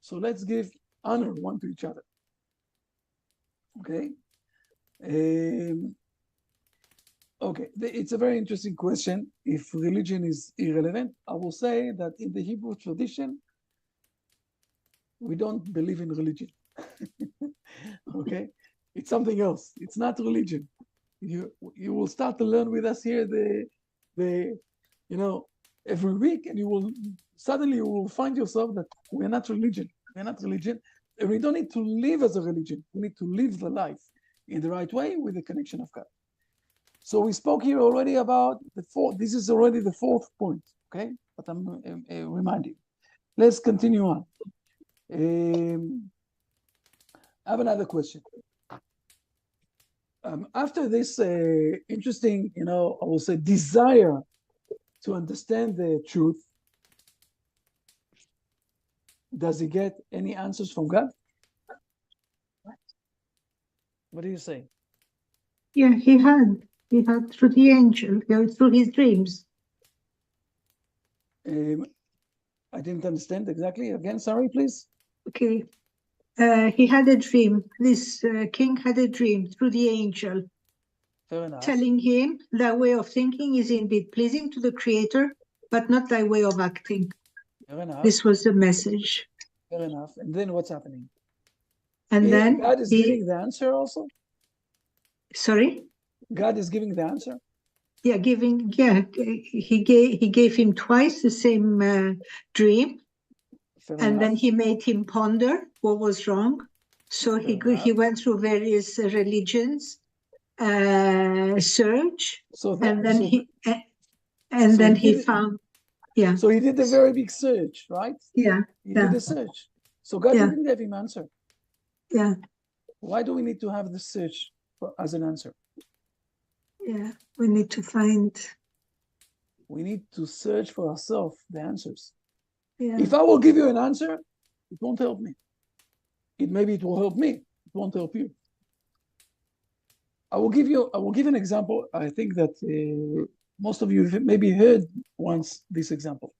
[SPEAKER 2] So let's give honor one to each other. Okay? Okay, it's a very interesting question. If religion is irrelevant, I will say that in the Hebrew tradition, we don't believe in religion. Okay, it's something else. It's not religion. You will start to learn with us here every week, and you will find yourself that we're not religion. We're not religion, and we don't need to live as a religion. We need to live the life in the right way with the connection of God. So we spoke here already about the fourth. This is already the fourth point, okay? But I'm reminding. Let's continue on. I have another question. After this interesting, I will say, desire to understand the truth, does he get any answers from God? What do you say?
[SPEAKER 6] Yeah, he had through the angel, through his dreams.
[SPEAKER 2] I didn't understand exactly. Again, sorry, please.
[SPEAKER 6] Okay. He had a dream. This king had a dream through the angel,
[SPEAKER 2] Fair enough.
[SPEAKER 6] telling him that way of thinking is indeed pleasing to the Creator, but not thy way of acting.
[SPEAKER 2] Fair enough.
[SPEAKER 6] This was the message.
[SPEAKER 2] Fair enough. And then what's happening?
[SPEAKER 6] And then
[SPEAKER 2] God is giving the answer also?
[SPEAKER 6] Sorry?
[SPEAKER 2] God is giving the answer?
[SPEAKER 6] Yeah, he gave him twice the same dream.
[SPEAKER 2] Fair
[SPEAKER 6] And
[SPEAKER 2] enough.
[SPEAKER 6] then he made him ponder what was wrong. So he went through various religions, search, and then he found, yeah.
[SPEAKER 2] So he did a very big search, right?
[SPEAKER 6] Yeah.
[SPEAKER 2] He did a search. So God didn't give him answer.
[SPEAKER 6] Yeah.
[SPEAKER 2] Why do we need to have the search as an answer?
[SPEAKER 6] Yeah, we need to find.
[SPEAKER 2] We need to search for ourselves the answers.
[SPEAKER 6] Yeah.
[SPEAKER 2] If I will give you an answer, it won't help me. Maybe it will help me. It won't help you. I will give an example. I think that most of you have maybe heard once this example.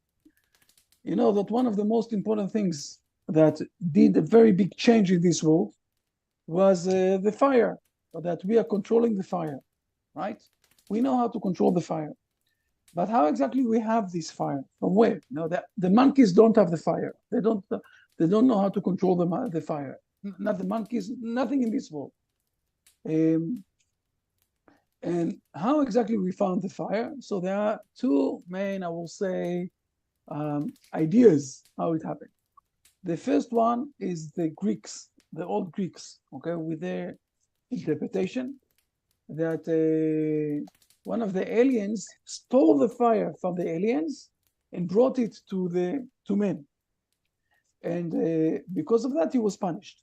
[SPEAKER 2] You know that one of the most important things that did a very big change in this world was the fire, that we are controlling the fire, right? We know how to control the fire. But how exactly we have this fire? From where? No, the monkeys don't have the fire. They don't know how to control the fire. Not the monkeys, nothing in this world. And how exactly we found the fire? So there are two main, I will say, ideas how it happened. The first one is the Greeks, the old Greeks, okay, with their interpretation that one of the aliens stole the fire from the aliens and brought it to men. And because of that, he was punished.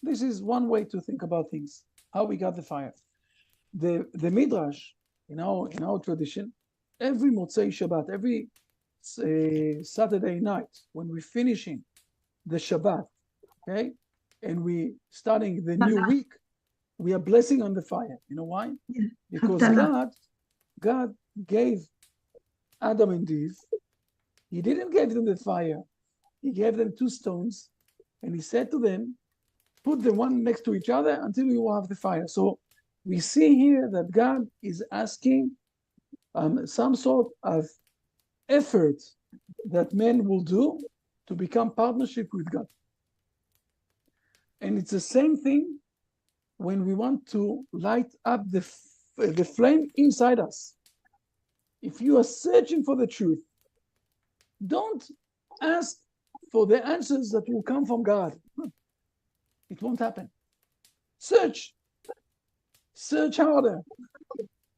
[SPEAKER 2] This is one way to think about things, how we got the fire. The Midrash, in our tradition, every Motzei Shabbat, every Saturday night, when we're finishing the Shabbat, okay, and we starting the new week, we are blessing on the fire. You know why?
[SPEAKER 6] Yeah.
[SPEAKER 2] Because God gave Adam and Eve, he didn't give them the fire. He gave them two stones, and he said to them, put the one next to each other until you will have the fire. So we see here that God is asking some sort of effort that men will do to become partnership with God. And it's the same thing when we want to light up the flame inside us. If you are searching for the truth, don't ask for the answers that will come from God. It won't happen. Search harder.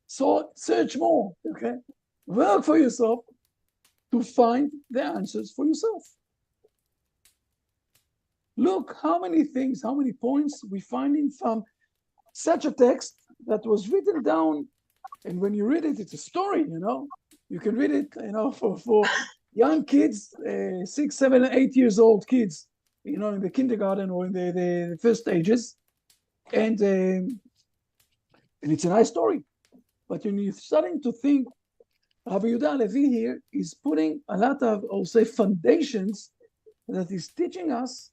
[SPEAKER 2] So search more, okay? Work for yourself to find the answers for yourself. Look how many things, how many points we finding from such a text that was written down, and when you read it, it's a story, you know. You can read it, you know, for young kids, 6, 7, 8 years old kids, you know, in the kindergarten or in the first stages, and it's a nice story. But when you're starting to think, Rabbi Yehuda Levi here is putting a lot of, I'll say, foundations that is teaching us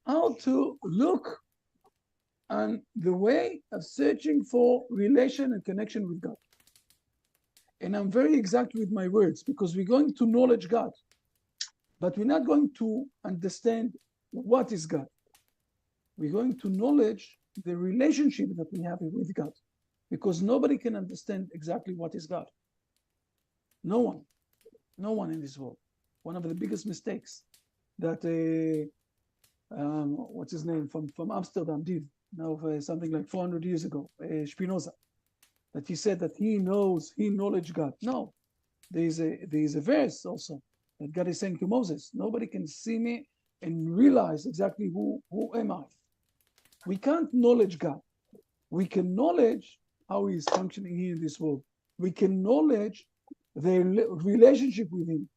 [SPEAKER 2] how to look on the way of searching for relation and connection with God. And I'm very exact with my words because we're going to knowledge God, but we're not going to understand what is God. We're going to knowledge the relationship that we have with God, because nobody can understand exactly what is God. No one in this world. One of the biggest mistakes that what's his name from Amsterdam did now something like 400 years ago, Spinoza, that he said that he knowledge God. No, there is a verse also that God is saying to Moses, nobody can see me and realize exactly who am I. We can't knowledge God. We can knowledge how he is functioning here in this world. We can knowledge their relationship with him,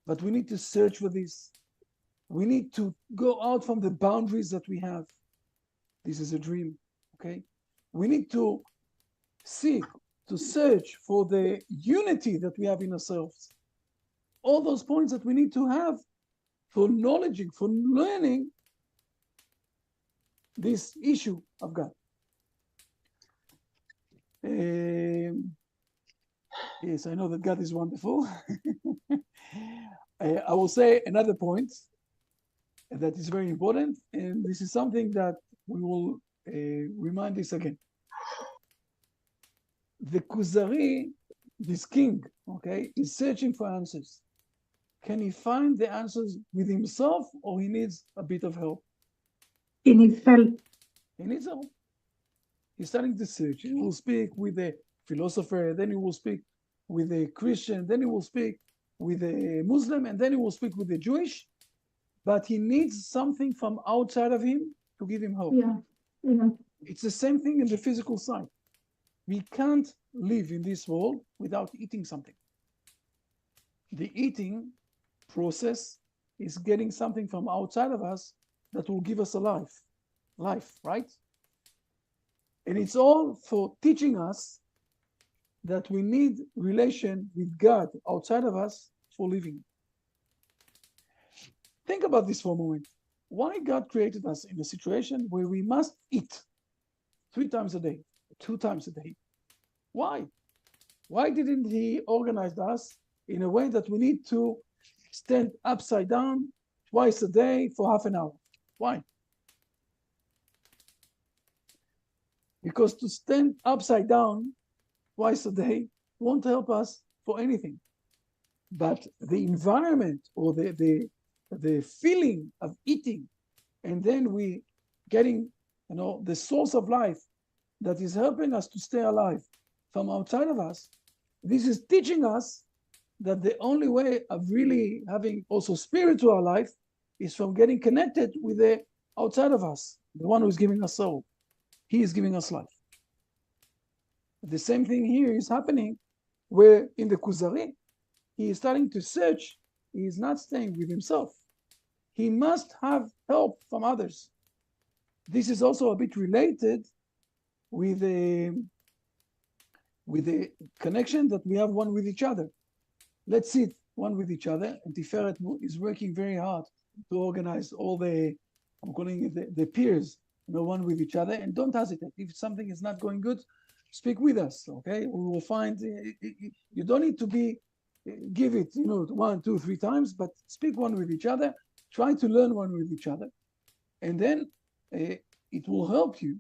[SPEAKER 2] but we need to search for this. We need to go out from the boundaries that we have. This is a dream, okay? We need to seek, to search for the unity that we have in ourselves. All those points that we need to have for knowledging, for learning this issue of God. Yes, I know that God is wonderful. I will say another point that is very important, and this is something that we will remind this again. The Kuzari, this king, okay, is searching for answers. Can he find the answers with himself, or he needs a bit of help?
[SPEAKER 6] He needs help.
[SPEAKER 2] He needs help. He's starting to search. He will speak with a philosopher, then he will speak with a Christian, then he will speak with a Muslim, and then he will speak with a Jewish. But he needs something from outside of him to give him hope.
[SPEAKER 6] Yeah.
[SPEAKER 2] It's the same thing in the physical side. We can't live in this world without eating something. The eating process is getting something from outside of us that will give us a life, right? And it's all for teaching us that we need relation with God outside of us for living. Think about this for a moment. Why God created us in a situation where we must eat 3 times a day, 2 times a day? Why? Why didn't He organize us in a way that we need to stand upside down twice a day for half an hour? Why? Because to stand upside down twice a day won't help us for anything. But the environment or the feeling of eating, and then we getting, the source of life that is helping us to stay alive from outside of us, this is teaching us that the only way of really having also spiritual life is from getting connected with the outside of us, the one who's giving us soul. He is giving us life. The same thing here is happening where in the Kuzari, he is starting to search. He is not staying with himself. He must have help from others. This is also a bit related with the connection that we have one with each other. Let's sit one with each other, and Tiferet is working very hard to organize all the, I'm calling it the peers, one with each other, and don't hesitate. If something is not going good, speak with us, okay? We will find, you don't need to give it, 1, 2, 3 times, but speak one with each other, try to learn one with each other, and then it will help you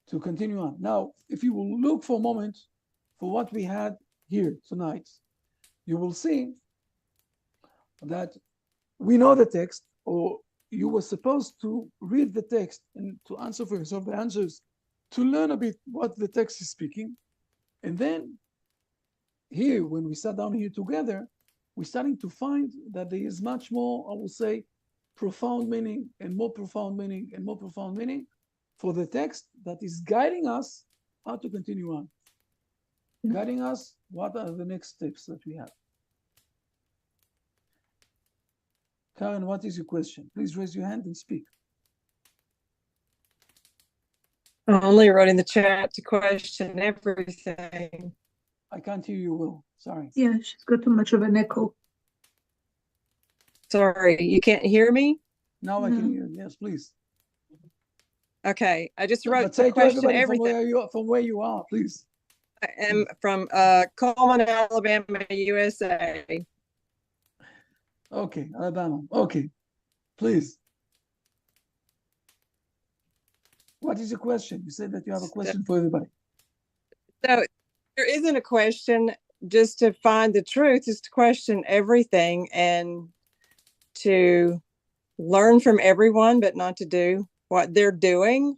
[SPEAKER 2] to continue on. Now, if you will look for a moment for what we had here tonight, you will see that we know the text, or you were supposed to read the text and to answer for yourself the answers, to learn a bit what the text is speaking. And then here, when we sat down here together, we're starting to find that there is much more, I will say, profound meaning and more profound meaning and more profound meaning for the text that is guiding us how to continue on. Guiding us, what are the next steps that we have? Karen, what is your question? Please raise your hand and speak.
[SPEAKER 10] I only wrote in the chat to question everything.
[SPEAKER 2] I can't hear you well. Sorry.
[SPEAKER 6] Yeah, she's got too much of an echo.
[SPEAKER 10] Sorry, you can't hear me?
[SPEAKER 2] Now I can hear you. Yes, please.
[SPEAKER 10] Okay, I just wrote
[SPEAKER 2] But say
[SPEAKER 10] to
[SPEAKER 2] to
[SPEAKER 10] question
[SPEAKER 2] everybody
[SPEAKER 10] everything.
[SPEAKER 2] from where you are, please.
[SPEAKER 10] I am from Coleman, Alabama, USA.
[SPEAKER 2] Okay, Alabama. Okay, please. What is your question? You said that you have a question for everybody.
[SPEAKER 10] So there isn't a question. Just to find the truth is to question everything and to learn from everyone, but not to do what they're doing,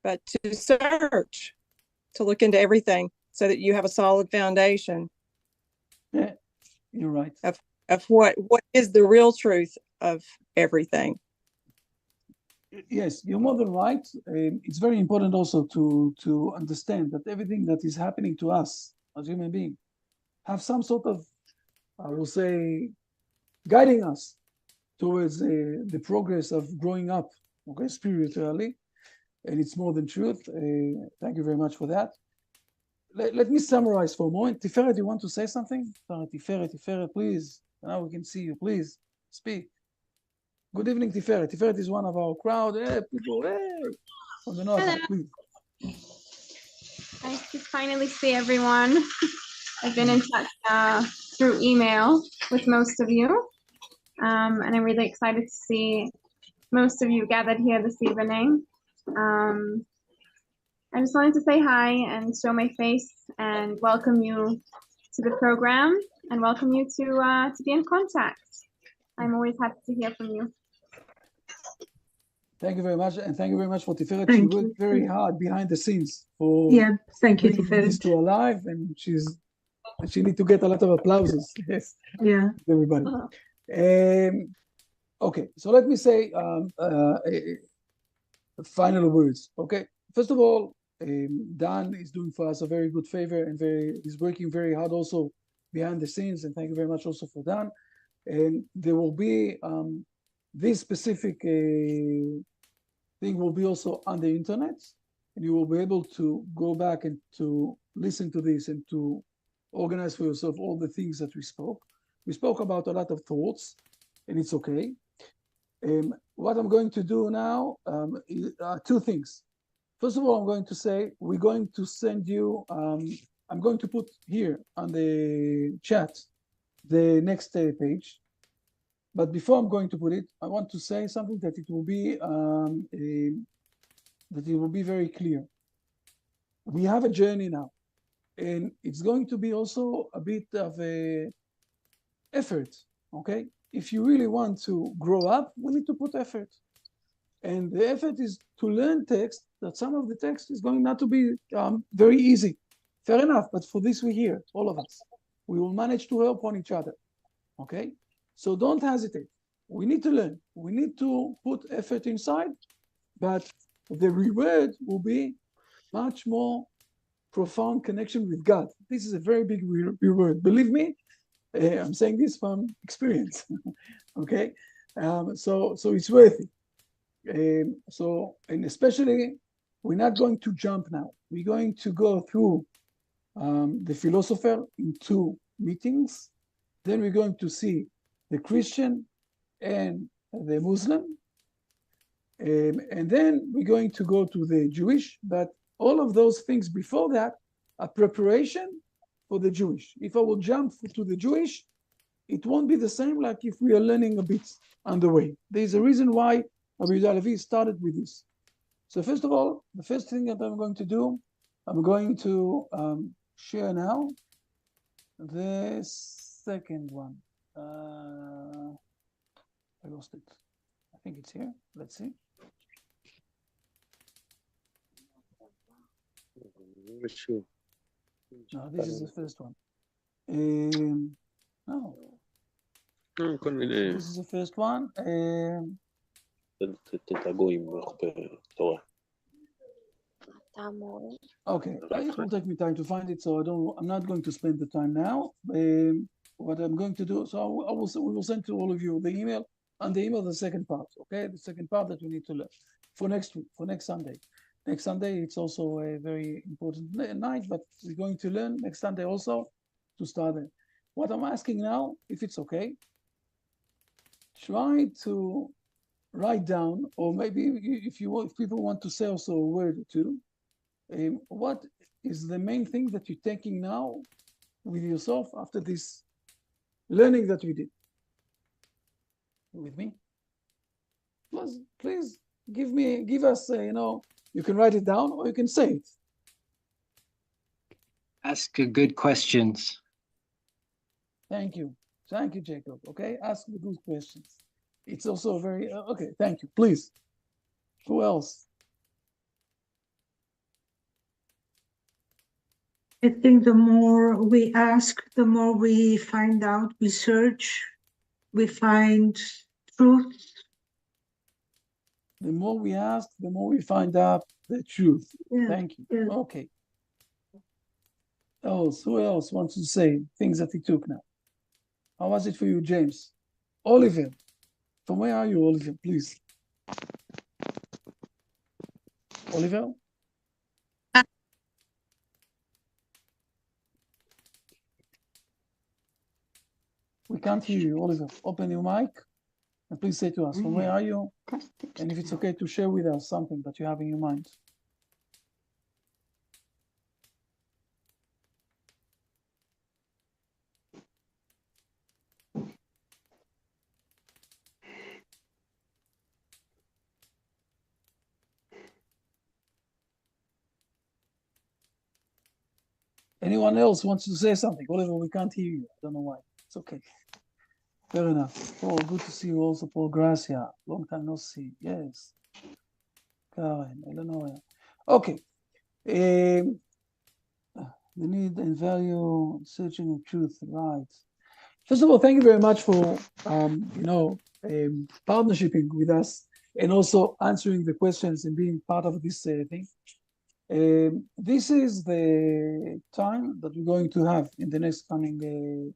[SPEAKER 10] but to search, to look into everything so that you have a solid foundation.
[SPEAKER 2] Yeah, you're right.
[SPEAKER 10] Of what is the real truth of everything.
[SPEAKER 2] Yes, you're more than right. It's very important also to understand that everything that is happening to us as human beings have some sort of, I will say, guiding us towards the progress of growing up, okay, spiritually, and it's more than truth. Thank you very much for that. Let me summarize for a moment. Tiferet, you want to say something? Tiferet, please. Now we can see you. Please speak. Good evening, Tiferet. Tiferet is one of our crowd. Hey, people, hey, from the north. Please.
[SPEAKER 11] Nice to finally see everyone. I've been in touch through email with most of you, and I'm really excited to see most of you gathered here this evening. I just wanted to say hi and show my face and welcome you to the program and welcome you to be in contact. I'm always happy to hear from you.
[SPEAKER 2] Thank you very much, and thank you very much for Tiferet. She worked very hard behind the scenes for
[SPEAKER 6] thank you,
[SPEAKER 2] bringing this to alive, and she need to get a lot of applauses. Yes, everybody. Okay, so let me say final words. Okay, first of all, Dan is doing for us a very good favor and he's working very hard also behind the scenes, and thank you very much also for Dan. And there will be this specific thing will be also on the internet, and you will be able to go back and to listen to this and to organize for yourself all the things that we spoke. We spoke about a lot of thoughts, and it's okay. What I'm going to do now, two things. First of all, I'm going to say, we're going to send you, I'm going to put here on the chat the next page. But before I'm going to put it, I want to say something that it will be very clear. We have a journey now, and it's going to be also a bit of a effort, okay? If you really want to grow up, we need to put effort. And the effort is to learn text, that some of the text is going not to be very easy. Fair enough, but for this we're here, all of us. We will manage to help on each other, okay? So don't hesitate. We need to learn. We need to put effort inside, but the reward will be much more profound connection with God. This is a very big reward. Believe me, I'm saying this from experience, okay? So it's worth it. And especially, we're not going to jump now. We're going to go through the philosopher in 2 meetings. Then we're going to see the Christian and the Muslim. And then we're going to go to the Jewish. But all of those things before that are preparation for the Jewish. If I will jump to the Jewish, it won't be the same like if we are learning a bit on the way. There's a reason why Rabbi Yehuda Halevi started with this. So first of all, the first thing that I'm going to do, I'm going to share now the second one. I lost it. I think it's here. Let's see. No, this is the first one. No. This is the first one. Okay, it will take me time to find it, so I'm not going to spend the time now. What I'm going to do, so we will send to all of you the email, and the email the second part, okay? The second part that we need to learn for next week, for next Sunday. Next Sunday, it's also a very important night, but we're going to learn next Sunday also to start it. What I'm asking now, if it's okay, try to write down, or maybe if people want to say also a word or two, what is the main thing that you're taking now with yourself after this learning that we did? With me? Please give us, you can write it down or you can say it.
[SPEAKER 12] Ask good questions.
[SPEAKER 2] Thank you, Jacob. Okay, ask the good questions. It's also very okay. Thank you. Please. Who else?
[SPEAKER 6] I think the more we ask, the more we find out, we search, we find truth.
[SPEAKER 2] The more we ask, the more we find out the truth.
[SPEAKER 6] Yeah,
[SPEAKER 2] Thank you.
[SPEAKER 6] yeah.
[SPEAKER 2] Okay. Who else wants to say things that he took now? How was it for you, James? Oliver. From where are you, Oliver, please? Oliver? We can't hear you, Oliver. Open your mic and please say to us, from where are you? And if it's okay to share with us something that you have in your mind. Anyone else wants to say something? Oliver, we can't hear you. I don't know why. It's okay. Fair enough. Paul, good to see you also. Paul Gracia. Long time no see. Yes. Karen, Eleanor. Okay. The need and value, searching of truth, right. First of all, thank you very much for, partnershiping with us and also answering the questions and being part of this thing. This is the time that we're going to have in the next coming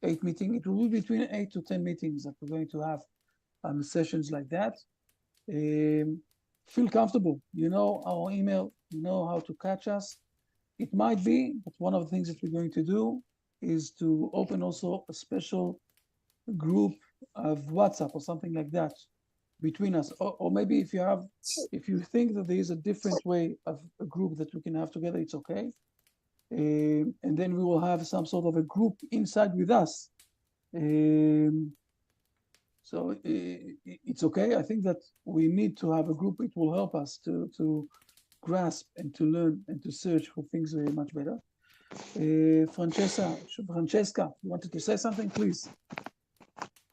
[SPEAKER 2] 8 meetings. It will be between 8 to 10 meetings that we're going to have sessions like that. feel comfortable. You know our email, you know how to catch us. It might be, but one of the things that we're going to do is to open also a special group of WhatsApp or something like that between us. Or maybe if you think that there is a different way of a group that we can have together, it's okay. And then we will have some sort of a group inside with us. So it's okay. I think that we need to have a group. It will help us to grasp and to learn and to search for things much better. Francesca, you wanted to say something, please?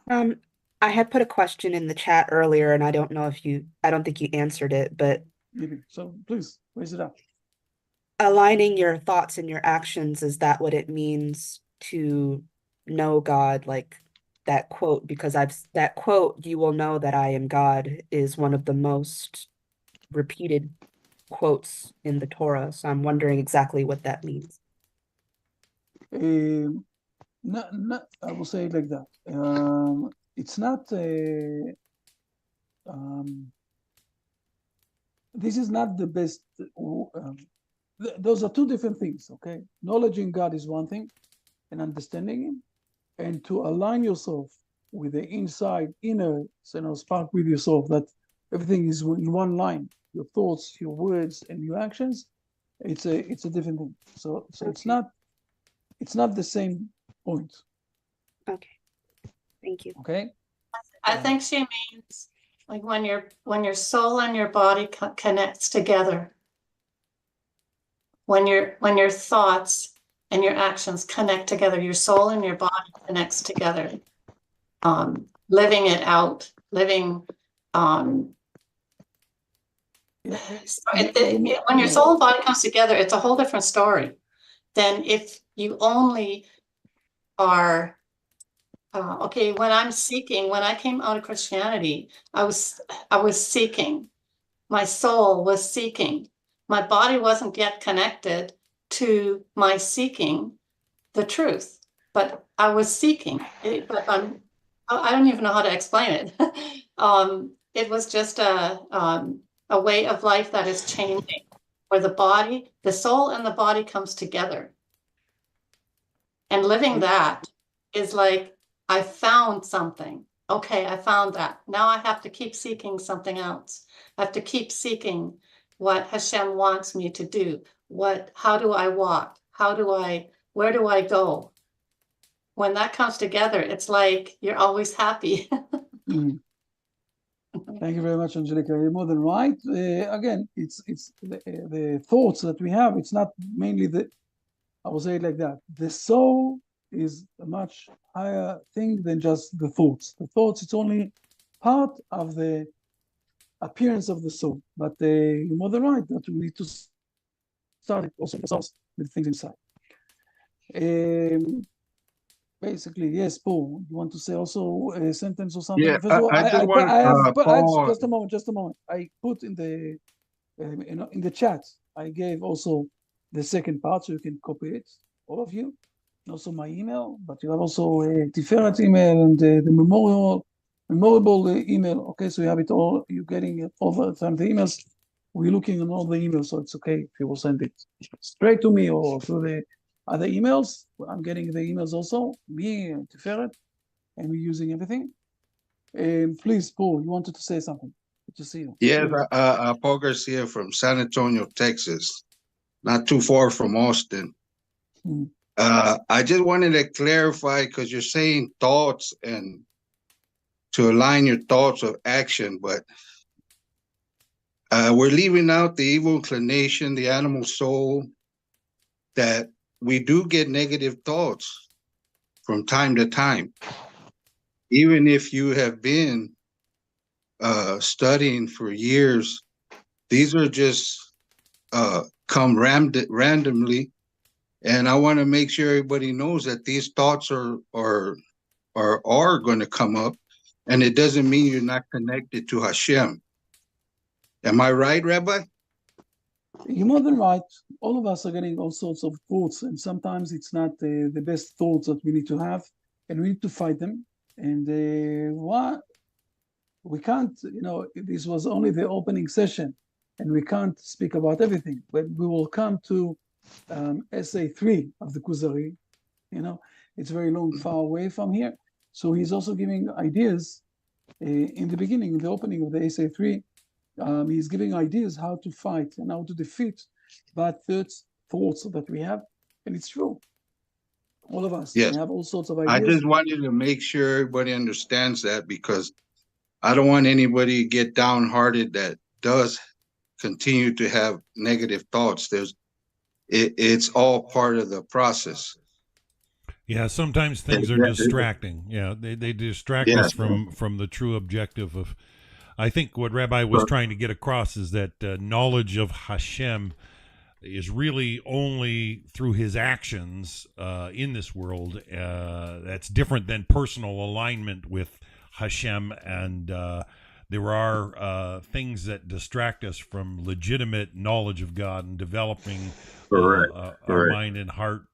[SPEAKER 7] I had put a question in the chat earlier, and I don't think you answered it, but
[SPEAKER 2] Maybe. So please raise it up.
[SPEAKER 7] aligning your thoughts and your actions, is that what it means to know God? Like that quote, because that quote, "You will know that I am God," is one of the most repeated quotes in the Torah. So I'm wondering exactly what that means.
[SPEAKER 2] I will say it like that. It's not this is not the best. Those are two different things, okay? Knowledging God is one thing, and understanding Him, and to align yourself with the inner spark with yourself, that everything is in one line. Your thoughts, your words, and your actions. It's a different thing. So it's not the same point.
[SPEAKER 7] Okay, thank you.
[SPEAKER 2] Okay.
[SPEAKER 13] I think she means like when your soul and your body connects together. When your thoughts and your actions connect together, your soul and your body connects together. Living it out, living. When your soul and body comes together, it's a whole different story than if you only are. Okay, when I came out of Christianity, I was seeking. My soul was seeking. My body wasn't yet connected to my seeking the truth, but I was seeking. I don't even know how to explain it. It was just a way of life that is changing, where the soul and the body comes together. And living that is like, I found something. Okay, I found that. Now I have to keep seeking something else. I have to keep seeking what Hashem wants me to do. How do I walk? Where do I go? When that comes together, it's like you're always happy.
[SPEAKER 2] Thank you very much, Angelica. You're more than right. Again, it's the thoughts that we have. It's not mainly I will say it like that. The soul is a much higher thing than just the thoughts. The thoughts, it's only part of the appearance of the soul. But you're more than right that we need to start it also with things inside. Basically, yes, Paul, you want to say also a sentence or something?
[SPEAKER 14] Yeah,
[SPEAKER 2] First of all,
[SPEAKER 14] Paul,
[SPEAKER 2] just a moment. I put in the chat, I gave also the second part, so you can copy it, all of you. Also my email, but you have also a Tiferet email and the memorable email. Okay, so you have it all. You're getting it all the time. The emails, we're looking on all the emails, so it's okay if you will send it straight to me or through the other emails. I'm getting the emails also, me and Tiferet, and we're using everything. Please, Paul, you wanted to say something. Good to see you.
[SPEAKER 14] Yes, Paul Garcia from San Antonio, Texas, not too far from Austin. I just wanted to clarify, because you're saying thoughts and to align your thoughts of action, but we're leaving out the evil inclination, the animal soul, that we do get negative thoughts from time to time. Even if you have been studying for years, these are just come randomly. And I want to make sure everybody knows that these thoughts are going to come up, and it doesn't mean you're not connected to Hashem. Am I right, Rabbi?
[SPEAKER 2] You're more than right. All of us are getting all sorts of thoughts, and sometimes it's not the best thoughts that we need to have, and we need to fight them. And we can't, this was only the opening session, and we can't speak about everything, but we will come to essay 3 of the Kuzari. It's very long, far away from here. So he's also giving ideas in the beginning, in the opening of the essay 3. He's giving ideas how to fight and how to defeat bad thoughts that we have. And it's true. All of us,
[SPEAKER 14] Yes.
[SPEAKER 2] we have all sorts of
[SPEAKER 14] I
[SPEAKER 2] ideas.
[SPEAKER 14] just wanted to make sure everybody understands that, because I don't want anybody to get downhearted that does continue to have negative thoughts. It's all part of the process.
[SPEAKER 1] Yeah, sometimes things are distracting. Yeah, they distract us from the true objective of. I think what Rabbi was trying to get across is that knowledge of Hashem is really only through his actions in this world. That's different than personal alignment with Hashem, and there are things that distract us from legitimate knowledge of God and developing our mind and heart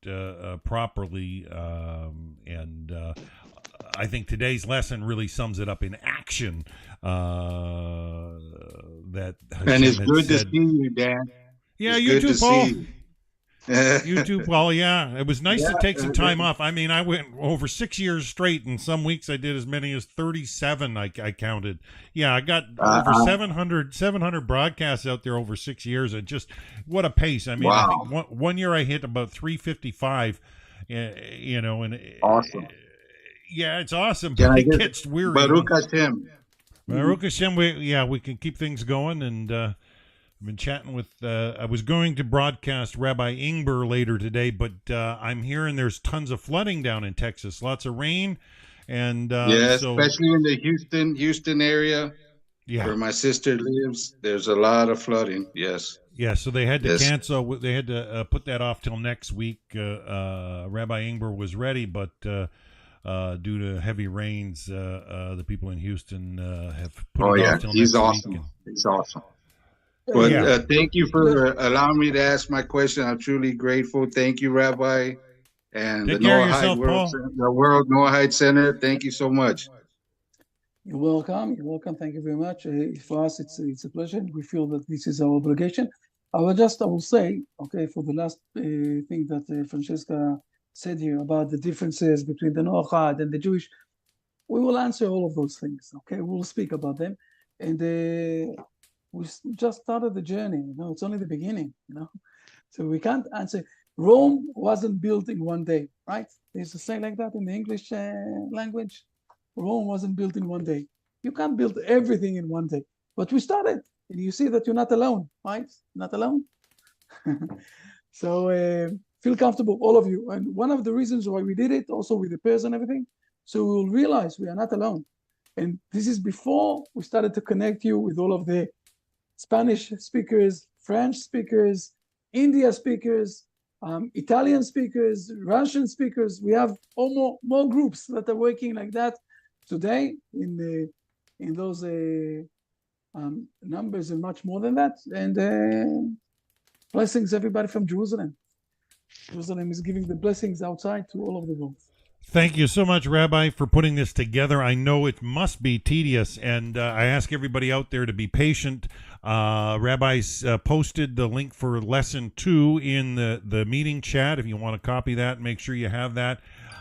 [SPEAKER 1] properly. And I think today's lesson really sums it up in action. That Hashem
[SPEAKER 14] and it's good
[SPEAKER 1] said,
[SPEAKER 14] to see you, Dan.
[SPEAKER 1] Yeah,
[SPEAKER 14] it's
[SPEAKER 1] you too, Paul.
[SPEAKER 14] You
[SPEAKER 1] too, Paul. Yeah, it was nice to take some time off. I mean, I went over 6 years straight, and some weeks I did as many as 37. I counted. Yeah, I got over 700 broadcasts out there over 6 years, and just what a pace. I mean, I think one year I hit about 355. And
[SPEAKER 14] awesome.
[SPEAKER 1] Yeah, it's awesome, but it gets weird.
[SPEAKER 14] Baruch Hashem.
[SPEAKER 1] Baruch Hashem. We can keep things going, and I've been chatting with. I was going to broadcast Rabbi Ingber later today, but I'm hearing there's tons of flooding down in Texas. Lots of rain, and
[SPEAKER 14] especially in the Houston area, where my sister lives. There's a lot of flooding. Yes.
[SPEAKER 1] Yeah, so they had to cancel. They had to put that off till next week. Rabbi Ingber was ready, but due to heavy rains, the people in Houston have put it off till next week.
[SPEAKER 14] He's awesome. But thank you for allowing me to ask my question. I'm truly grateful. Thank you, Rabbi, and the World Noahide Center. Thank you so much.
[SPEAKER 2] You're welcome. You're welcome. Thank you very much. For us, it's a pleasure. We feel that this is our obligation. I will say, okay, for the last thing that Francesca said here about the differences between the Noahide and the Jewish, we will answer all of those things. Okay, we'll speak about them, and we just started the journey. It's only the beginning. So we can't answer. Rome wasn't built in one day, right? There's a saying like that in the English language. Rome wasn't built in one day. You can't build everything in one day, but we started, and you see that you're not alone, right? Not alone. So feel comfortable, all of you. And one of the reasons why we did it, also with the pairs and everything, so we will realize we are not alone. And this is before we started to connect you with all of the Spanish speakers, French speakers, India speakers, Italian speakers, Russian speakers. We have more groups that are working like that today in those numbers, and much more than that. And blessings everybody from Jerusalem. Jerusalem is giving the blessings outside to all of the world.
[SPEAKER 1] Thank you so much, Rabbi, for putting this together. I know it must be tedious, and I ask everybody out there to be patient. Rabbi's posted the link for lesson 2 in the meeting chat. If you want to copy that, make sure you have that.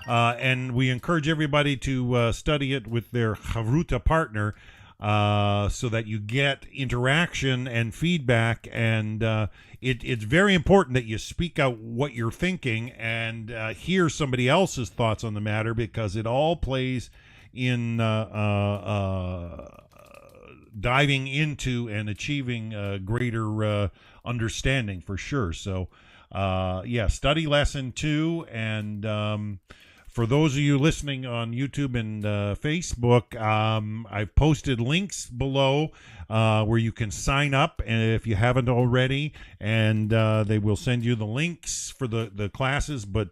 [SPEAKER 1] And we encourage everybody to study it with their Chavruta partner, so that you get interaction and feedback. And it's very important that you speak out what you're thinking and hear somebody else's thoughts on the matter, because it all plays in diving into and achieving greater understanding, for sure. So study lesson 2. And for those of you listening on YouTube and Facebook, I've posted links below where you can sign up, and if you haven't already, and they will send you the links for the classes. But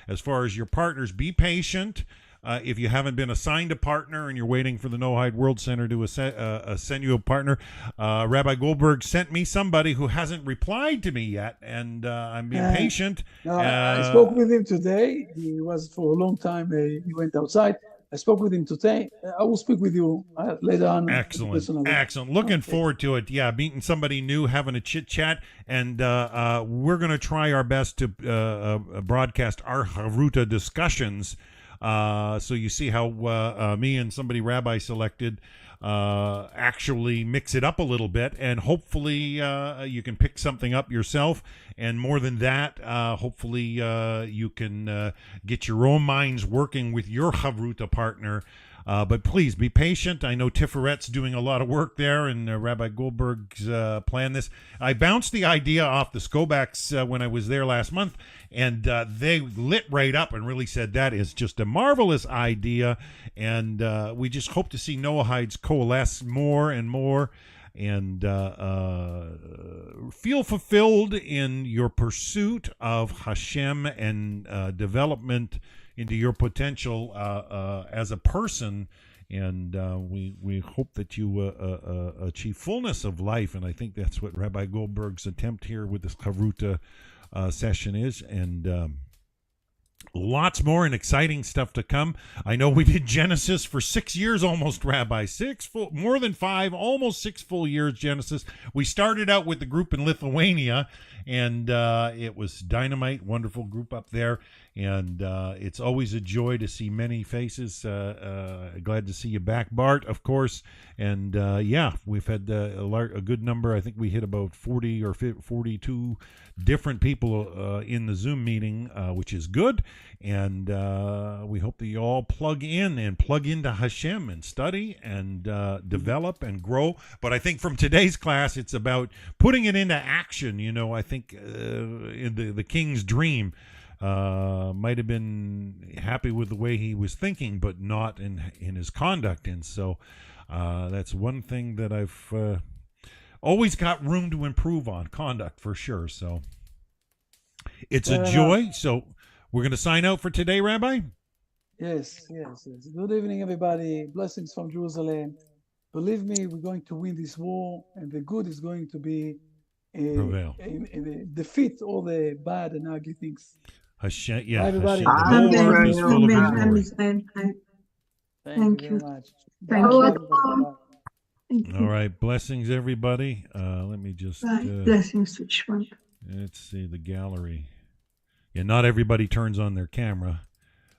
[SPEAKER 1] as far as your partners, be patient. If you haven't been assigned a partner and you're waiting for the Noahide World Center to send you a partner, Rabbi Goldberg sent me somebody who hasn't replied to me yet, and I'm being patient.
[SPEAKER 2] I spoke with him today. He was for a long time. He went outside. I spoke with him today. I will speak with you later on.
[SPEAKER 1] Excellent. Excellent. Looking forward to it. Yeah, meeting somebody new, having a chit chat, and we're going to try our best to broadcast our Chavruta discussions. So you see how me and somebody Rabbi selected actually mix it up a little bit, and hopefully you can pick something up yourself, and more than that, hopefully you can get your own minds working with your Chavruta partner. But please be patient. I know Tiferet's doing a lot of work there, and Rabbi Goldberg's planned this. I bounced the idea off the Skobaks when I was there last month, and they lit right up and really said that is just a marvelous idea. And we just hope to see Noahides coalesce more and more, and feel fulfilled in your pursuit of Hashem and development into your potential as a person, and we hope that you achieve fullness of life, and I think that's what Rabbi Goldberg's attempt here with this Chavruta session is, and lots more and exciting stuff to come. I know we did Genesis for 6 years almost, Rabbi. More than 5, almost 6 full years Genesis. We started out with the group in Lithuania, and it was dynamite, wonderful group up there. And it's always a joy to see many faces. Glad to see you back, Bart, of course. And yeah, we've had a good number. I think we hit about 40 or 42 different people in the Zoom meeting, which is good. And we hope that you all plug in and plug into Hashem and study and develop and grow. But I think from today's class, it's about putting it into action. You know, I think in the king's dream, might have been happy with the way he was thinking, but not in his conduct. And so that's one thing that I've always got room to improve on, conduct for sure. So it's a joy. So we're going to sign out for today, Rabbi.
[SPEAKER 2] Yes. Good evening, everybody. Blessings from Jerusalem. Believe me, we're going to win this war, and the good is going to be
[SPEAKER 1] prevail.
[SPEAKER 2] Defeat all the bad and ugly things.
[SPEAKER 1] Hashem, yeah.
[SPEAKER 2] Bye, everybody.
[SPEAKER 1] Hashem, the whole earth is full of His glory.
[SPEAKER 2] Thank you very much.
[SPEAKER 6] Thank you.
[SPEAKER 1] All right, blessings, everybody. Let me just
[SPEAKER 6] blessings to each one.
[SPEAKER 1] Let's see the gallery. Yeah, not everybody turns on their camera,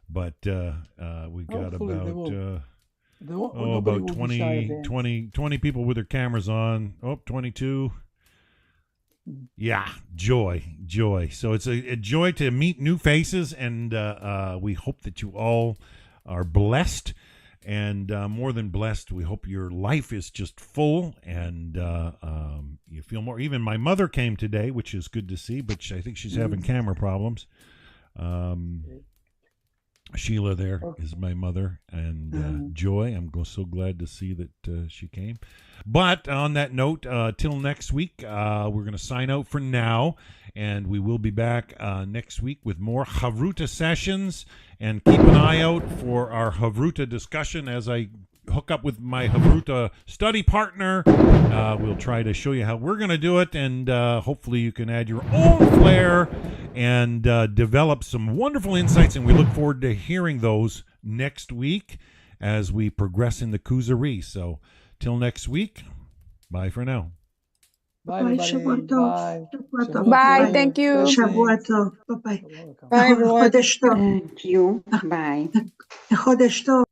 [SPEAKER 1] but we got about 20 people with their cameras on. 22. Yeah, joy. So it's a joy to meet new faces, and we hope that you all are blessed, and more than blessed, we hope your life is just full, and you feel more. Even my mother came today, which is good to see, but I think she's having camera problems. Sheila there is my mother, and Joy. I'm so glad to see that she came. But on that note, till next week, we're going to sign out for now, and we will be back next week with more Chavruta sessions, and keep an eye out for our Chavruta discussion as I hook up with my Chavruta study partner. We'll try to show you how we're going to do it, and hopefully you can add your own flair and develop some wonderful insights, and we look forward to hearing those next week as we progress in the Kuzari. So till next week, bye for now.
[SPEAKER 2] Bye, everybody. Bye.
[SPEAKER 11] Bye. Thank you.
[SPEAKER 6] Shabbat tov. Bye-bye.
[SPEAKER 10] Bye, everyone.
[SPEAKER 6] Chodesh tov.
[SPEAKER 9] Thank you. Bye.
[SPEAKER 6] Chodesh tov.